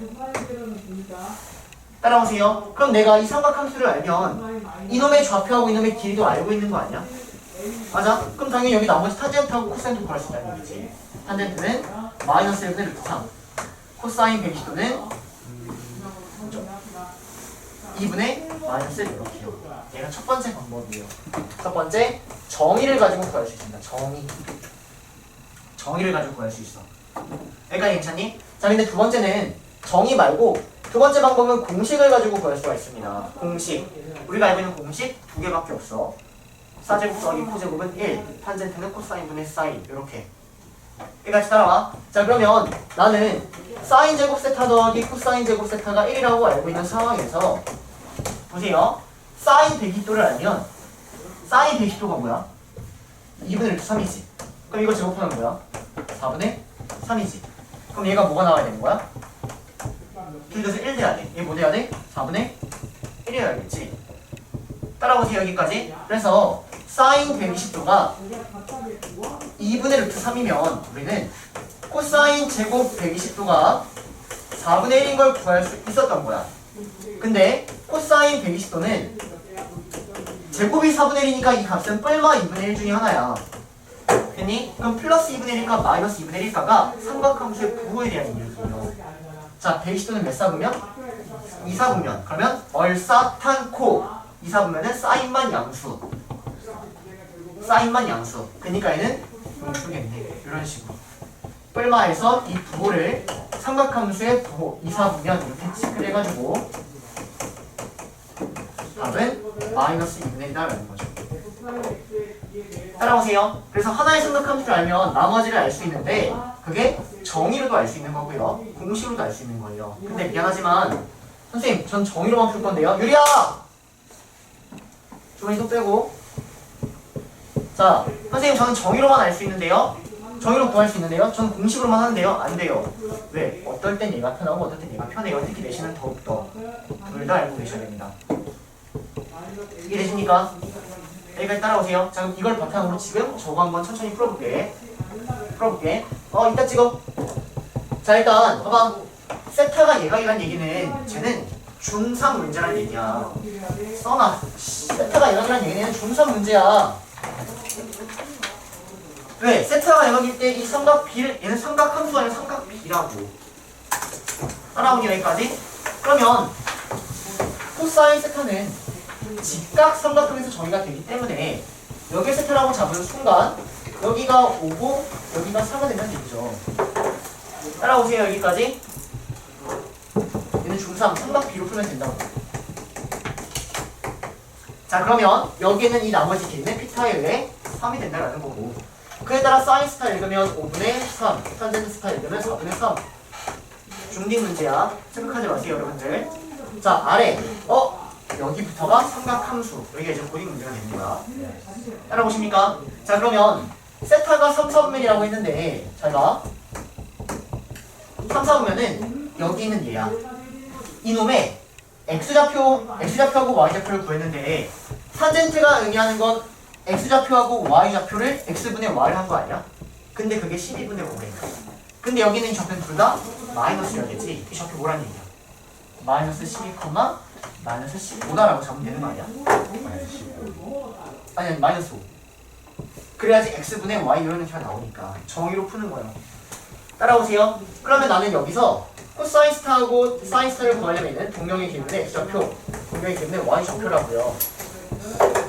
따라오세요. 그럼 내가 이 삼각함수를 알면 이놈의 좌표하고 이놈의 길이도 알고 있는 거 아니야? 맞아? 그럼 당연히 여기 나머지 탄젠트하고 코사인도 구할 수 있다는 얘기지. 탄젠트는 마이너스 1분의 루트 3 코사인 120도는 2분의 마이너스 1 이렇게요. 얘가 첫 번째 방법이에요. 첫 번째, 정의를 가지고 구할 수 있습니다. 정의를 가지고 구할 수 있어. 여기까지 괜찮니? 자, 근데 두 번째는 정의 말고 두 번째 방법은 공식을 가지고 구할 수가 있습니다. 공식. 우리가 알고 있는 공식 두 개밖에 없어. 사제곱 더하기 코제곱은 1, 탄젠트는 코사인분의 사인. 이렇게. 여기까지 따라와. 자, 그러면 나는 사인 제곱 세타 더하기 코사인 제곱 세타가 1이라고 알고 있는 상황에서 보세요. 사인 120도를 알면 사인 120도가 뭐야? 2분의 루트 3이지. 그럼 이거 제곱하면 뭐야? 4분의 3이지. 그럼 얘가 뭐가 나와야 되는 거야? 길어서 1 돼야 돼. 얘 뭐 돼야 돼? 4분의 1이어야겠지. 따라오세요 여기까지. 그래서 사인 120도가 2분의 루트 3이면 우리는 코사인 제곱 120도가 4분의 1인 걸 구할 수 있었던 거야. 근데 코사인 120도는 제곱이 4분의 1이니까 이 값은 뿔마 2분의 1 중에 하나야. 됐니? 그럼 플러스 2분의 1일까 마이너스 2분의 1일까가 삼각함수의 부호에 대한 얘기거든요. 자, 120도는 몇 사분면? 2사분면. 그러면 얼사탄코 2사분면은 사인만 양수. 사인만 양수. 그러니까 얘는 용수겠네. 이런 식으로. 뿔마에서 이 부호를 삼각함수의 부호 2사분면 이렇게 체크를 해가지고 답은 마이너스 2분의 1이라는 거죠. 따라오세요. 그래서 하나의 삼각함수를 알면 나머지를 알 수 있는데 그게 정의로도 알 수 있는 거고요. 공식으로도 알 수 있는 거예요. 근데 미안하지만 선생님 전 정의로만 풀 건데요. 유리야! 주머니 또 빼고. 자, 선생님 저는 정의로만 알 수 있는데요. 정의로 구할 수 있는데요. 저는 공식으로만 하는데요. 안 돼요. 왜? 어떨 땐 얘가 편하고 어떨 땐 얘가 편해요. 특히 내신은 더욱더 둘 다 알고 계셔야 됩니다. 이해되십니까? 여기까지 따라오세요. 자, 그럼 이걸 바탕으로 지금 저거 한번 천천히 풀어볼게. 이따 찍어. 자, 일단 봐봐. 세타가 얘가이란 얘기는 쟤는 중3 문제란 얘기야. 써놔. 세타가 얘가이란 얘기는 중3 문제야. 왜? 세타가 얘가일 때 이 삼각 B를 얘는 삼각 함수가 아니라 삼각 B라고. 따라오니 여기까지? 그러면 코사인 세타는 직각 삼각형에서 정의가 되기 때문에 여기 세타라고 잡은 순간 여기가 5고 여기가 4가 되면 되죠. 따라오세요. 여기까지. 얘는 중3 삼각 B로 풀면 된다고. 자, 그러면 여기는 이 나머지 길이는 피타에 의해 3이 된다라는 거고, 그에 따라 사인 스타 읽으면 5분의 3, 탄젠트 스타 읽으면 4분의 3. 중딩 문제야. 생각하지 마세요, 여러분들. 자, 아래. 여기부터가 삼각함수. 여기가 이제 고딩 문제가 되는 거야. 따라오십니까? 자, 그러면 세타가 3, 4분면이라고 했는데 잘 봐. 3, 4분면은 여기 있는 얘야. 이놈의 x좌표하고 y좌표를 구했는데 탄젠트가 의미하는 건 x좌표하고 y좌표를 x분의 y를 한 거 아니야? 근데 그게 12분의 5래. 근데 여기는 이 좌표는 둘 다 마이너스여야겠지. 이 좌표 뭐란 얘기야? 마이너스 12, 마이너스 15다라고 잡으면 되는 거 아니야? 아니 마이너스 5. 그래야지 x분의 y 이런 식이 나오니까 정의로 푸는 거야. 따라오세요. 그러면 나는 여기서 코사인 스타하고 사인 스타를 구하려면 동경의 길이는 x좌표, 동경의 길이는 y좌표라고요.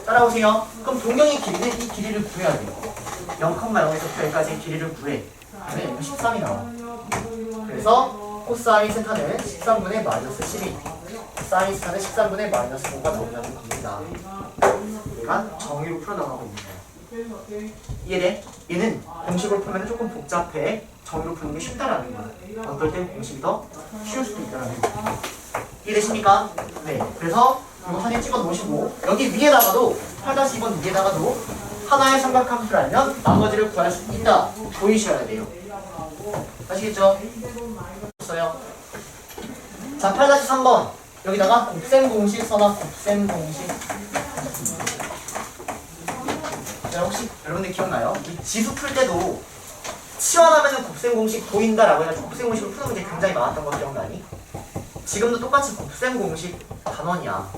따라오세요. 그럼 동경의 길이는 이 길이를 구해야 돼요. 0,0부터 여기까지의 길이를 구해. 그러면 여기 13이 나와. 그래서 코사인 세타는 13분의 마이너스 12, 사인 스타는 13분의 마이너스 5가 나온다는 겁니다. 얘가 정의로 풀어나가고 있는 거예요. 이해돼? 얘는 공식으로 풀면 조금 복잡해. 정의로 푸는 게 쉽다라는 거야. 어떨 땐 공식이 더 쉬울 수도 있다라는 거야. 이해되십니까? 네. 그래서 이거 사진 찍어 놓으시고 여기 위에다가도 8-2번 위에다가도 하나의 삼각함수를 알면 나머지를 구할 수 있다 보이셔야 돼요. 아시겠죠? 써요. 자, 8-3번 여기다가 곱셈 공식 써놔. 곱셈 공식. 자, 혹시 여러분들 기억나요? 이 지수 풀 때도 치환하면은 곱셈 공식 보인다라고 해가지고 곱셈 공식을 푸는 문제 굉장히 많았던 거 기억나니? 지금도 똑같이 곱셈 공식 단원이야.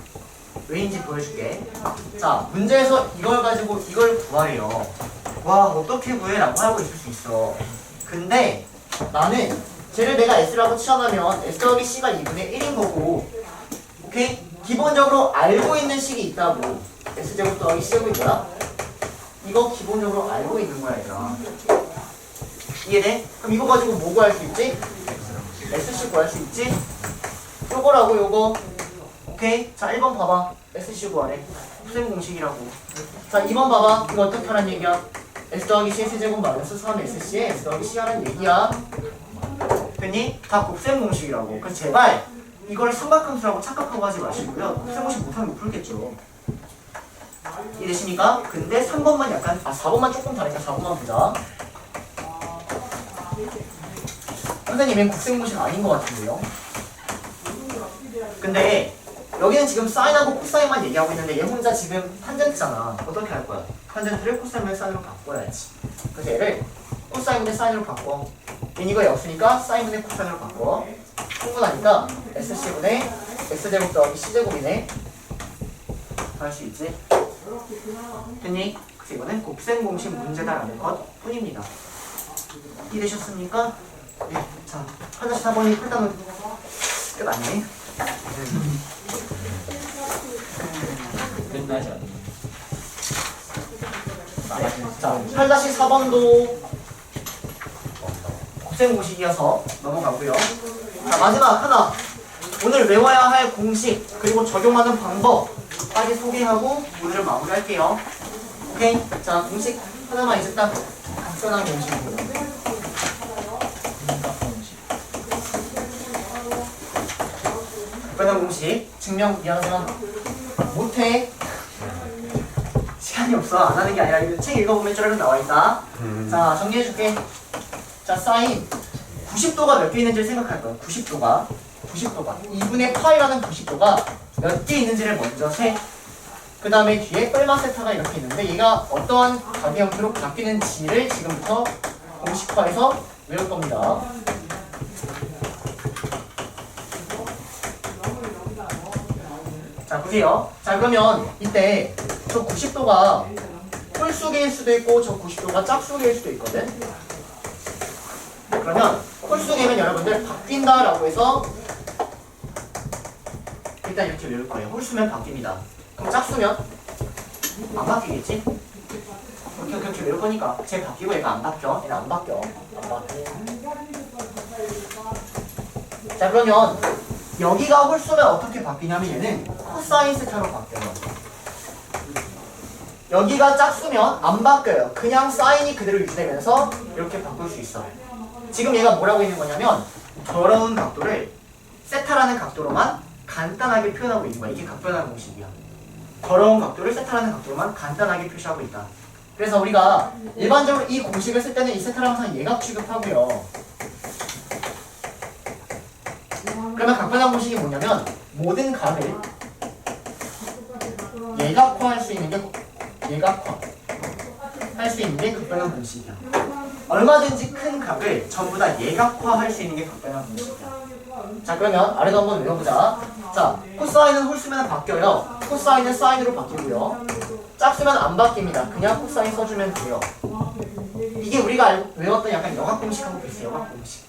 왜인지 보여줄게. 자, 문제에서 이걸 가지고 이걸 구하래요. 와, 어떻게 구해? 라고 하고 있을 수 있어. 근데 나는 쟤를 내가 S라고 치환하면 S 더하기 C가 2분의 1인 거고, 오케이? 기본적으로 알고 있는 식이 있다고. S제곱 더하기 C제곱이 뭐야? 이거 기본적으로 알고 있는 거야, 얘들아. 이해돼? 그럼 이거 가지고 뭐 구할 수 있지? SC 구할 수 있지? 요거라고 요거. 오케이? 자, 1번 봐봐. SC 구하래. 곱셈 공식이라고. 자, 2번 봐봐. 이거 어떻게 하란 얘기야? S 더하기 C S제곱 마이너스 3SC에 S 더하기 C 하란 얘기야. 됐니? 다 곱셈 공식이라고. 그래서 제발 이거를 삼각함수라고 착각하고 하지 마시고요. 곱셈 공식 못하면 못 풀겠죠. 이해되십니까? 근데 3번만 약간 4번만 조금 다르니까 4번만 보자. 선생님은 곱셈 공식 아닌 것 같은데요? 근데 여기는 지금 사인하고 코사인만 얘기하고 있는데 얘 혼자 지금 탄젠트잖아. 어떻게 할 거야? 탄젠트를 코사인분의 사인으로 바꿔야지. 그래서 얘를 코사인분의 사인으로 바꿔. 얘는 이거에 없으니까 사인분의 코사인으로 바꿔. 충분하니까 SC분의 X제곱 더하기 C제곱이네. 할 수 있지? 됐니? 그래서 이거는 곱셈 공식 문제다라는 것 뿐입니다. 이해되셨습니까? 네. 자, 8-4번이 풀다는 끝 아니네? 끝나지 않는. 자, 8-4번도 곱셈 공식이어서 넘어가고요. 자, 마지막 하나. 오늘 외워야 할 공식 그리고 적용하는 방법까지 소개하고 오늘을 마무리할게요. 오케이? 자, 공식 하나만 이제 딱 각변한 공식이고. 각변한 공식 증명 미안하지만 못해. 시간이 없어. 안 하는 게 아니라 이거 책 읽어보면 쭈르륵 나와있다. 자, 정리해줄게. 자, 사인 90도가 몇 개 있는지를 생각할 거야. 90도가 2분의 파이라는 90도가 몇 개 있는지를 먼저 세. 그 다음에 뒤에 뻘마 세타가 이렇게 있는데 얘가 어떠한 가계 형태로 바뀌는지를 지금부터 공식화해서 외울 겁니다. 자, 보세요. 자, 그러면 이때 저 90도가 홀수계일 수도 있고 저 90도가 짝수계일 수도 있거든. 그러면 홀수계면 여러분들 바뀐다라고 해서 일단 이렇게 외울 거예요. 홀수면 바뀝니다. 그럼 짝수면 안 바뀌겠지? 그렇게 외울 거니까 쟤 바뀌고 얘가 안 바뀌어. 얘는 안 바뀌어. 자, 그러면 여기가 홀수면 어떻게 바뀌냐면 얘는 코사인 세타로 바뀌어요. 여기가 짝수면 안 바뀌어요. 그냥 사인이 그대로 유지되면서 이렇게 바꿀 수 있어. 지금 얘가 뭐라고 있는 거냐면 더러운 각도를 세타라는 각도로만 간단하게 표현하고 있는 거야. 이게 각변하는 공식이야. 더러운 각도를 세타라는 각도로만 간단하게 표시하고 있다. 그래서 우리가 일반적으로 이 공식을 쓸 때는 이 세타를 항상 예각 취급하고요. 그러면 각변한 공식이 뭐냐면 모든 각을 예각화할 수 있는 게 각변한 공식이야. 얼마든지 큰 각을 전부 다 예각화할 수 있는 게 각변한 공식이야. 자, 그러면 아래도 한번 외워보자. 자, 코사인은 홀수면 바뀌어요. 코사인은 사인으로 바뀌고요. 짝수면 안 바뀝니다. 그냥 코사인 써주면 돼요. 이게 우리가 외웠던 약간 영학 공식하고 비슷해요. 영학 공식.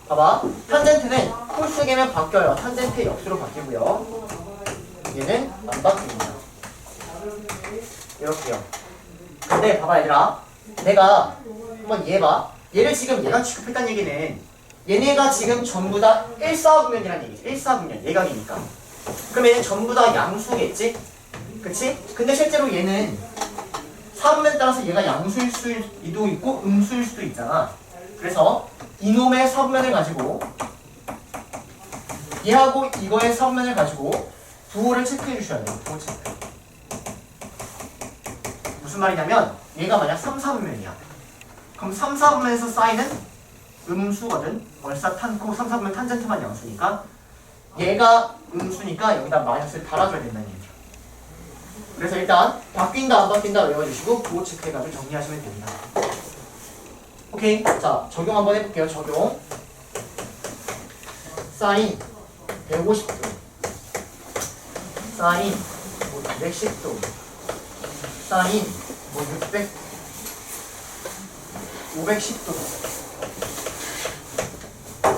봐봐. 탄젠트는 홀수계면 바뀌어요. 탄젠트의 역수로 바뀌고요. 얘는 안 바뀝니다. 이렇게요. 근데 봐봐 얘들아. 내가 한번 얘 봐. 얘를 지금 예각 취급했다는 얘기는 얘네가 지금 전부 다 1,4분면이라는 얘기지. 1,4분면 예각이니까. 그럼 얘는 전부 다 양수겠지? 그치? 근데 실제로 얘는 4분면 따라서 얘가 양수일 수도 있고 음수일 수도 있잖아. 그래서 이놈의 4분면을 가지고 얘하고 이거의 4분면을 가지고 부호를 체크해 주셔야 돼요. 부호 체크. 무슨 말이냐면 얘가 만약 3, 4분면이야. 그럼 3, 4분면에서 사인은 음수거든. 월사탄코 3, 4분면 탄젠트만 양수니까 얘가 음수니까 여기다 마이너스를 달아줘야 된다는 얘기죠. 그래서 일단 바뀐다 안 바뀐다 외워주시고 부호 체크해가지고 정리하시면 됩니다. 오케이. 자, 적용 한번 해볼게요. 적용. 사인 150도 사인 210도 사인 600 510도.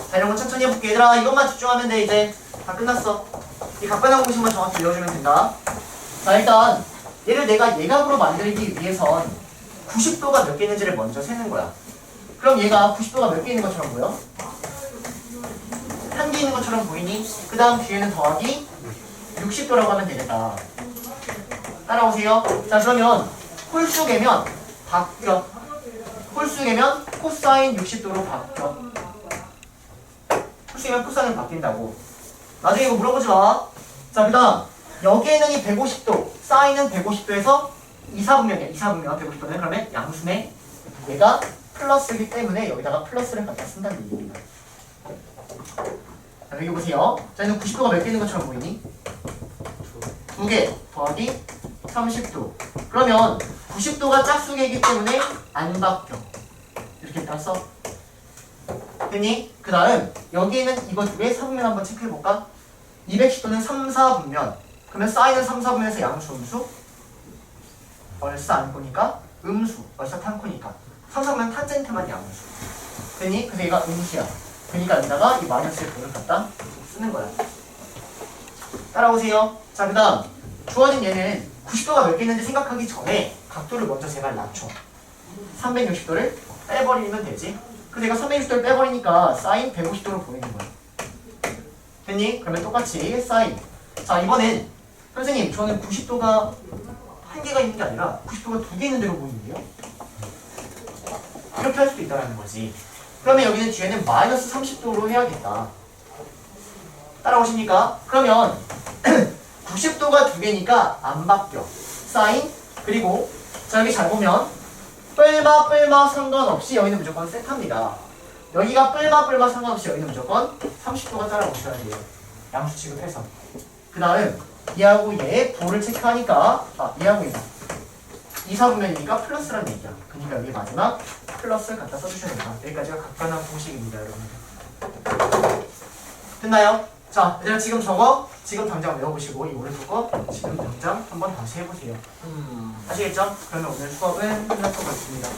자, 이런 거 천천히 해볼게. 얘들아 이것만 집중하면 돼. 이제 다 끝났어. 이 각변한 공식만 정확히 외워주면 된다. 자, 일단 얘를 내가 예각으로 만들기 위해선 90도가 몇 개 있는지를 먼저 세는 거야. 그럼 얘가 90도가 몇 개 있는 것처럼 보여? 한 개 있는 것처럼 보이니? 그 다음 뒤에는 더하기 60도라고 하면 되겠다. 따라오세요. 자, 그러면 홀수계면 바뀌어. 홀수계면 코사인 60도로 바뀌어. 홀수계면 코사인 바뀐다고. 나중에 이거 물어보지 마. 자, 그 다음 여기에는 이 150도 사인은 150도에서 2,4분면이야. 2,4분면 150도는 그러면 양수네. 얘가 플러스이기 때문에 여기다가 플러스를 갖다 쓴다는 얘기입니다. 자, 여기 보세요. 자, 얘는 90도가 몇 개 있는 것처럼 보이니? 2개 더하기 30도. 그러면 90도가 짝수계이기 때문에 안 바뀌어. 이렇게 딱 써. 됐니? 그 다음 여기에는 이거 두 개 4분면 한번 체크해볼까? 210도는 3, 4분면. 그러면 사인은 3, 4분면에서 양수, 음수? 얼싸 안 보니까 음수, 얼싸 탄코니까 3, 4분면 탄젠트만 양수. 됐니? 그래서 얘가 음수야. 그러니까 여기다가 이 마이너스의 도를 갖다 쓰는 거야. 따라오세요. 자, 그 다음 주어진 얘는 90도가 몇 개 있는지 생각하기 전에 각도를 먼저 제발 낮춰. 360도를 빼버리면 되지. 그래서 얘가 360도를 빼버리니까 사인 150도로 보이는 거야. 됐니? 그러면 똑같이 사인. 자, 이번엔 선생님 저는 90도가 한 개가 있는 게 아니라 90도가 두 개 있는 대로 보이는데요? 이렇게 할 수도 있다는 거지. 그러면 여기는 뒤에는 마이너스 30도로 해야겠다. 따라오십니까? 그러면 90도가 두 개니까 안 바뀌어. 사인 그리고 자 여기 잘 보면 뿔마 상관없이 여기는 무조건 세타입니다. 여기가 뿔마 상관없이 여기는 무조건 30도가 따라오셔야 돼요. 양수 취급해서. 그 다음 얘하고 얘 도를 체크하니까 얘하고 얘 이사분면이니까 플러스란 얘기야. 그러니까 여기 마지막 플러스 갖다 써주셔야 된다. 여기까지가 각관한 공식입니다, 여러분들. 됐나요? 자, 얘들아 지금 저거 지금 당장 외워보시고 이 오른쪽 거 지금 당장 한번 다시 해보세요. 아시겠죠? 그러면 오늘 수업은 끝날 것 같습니다.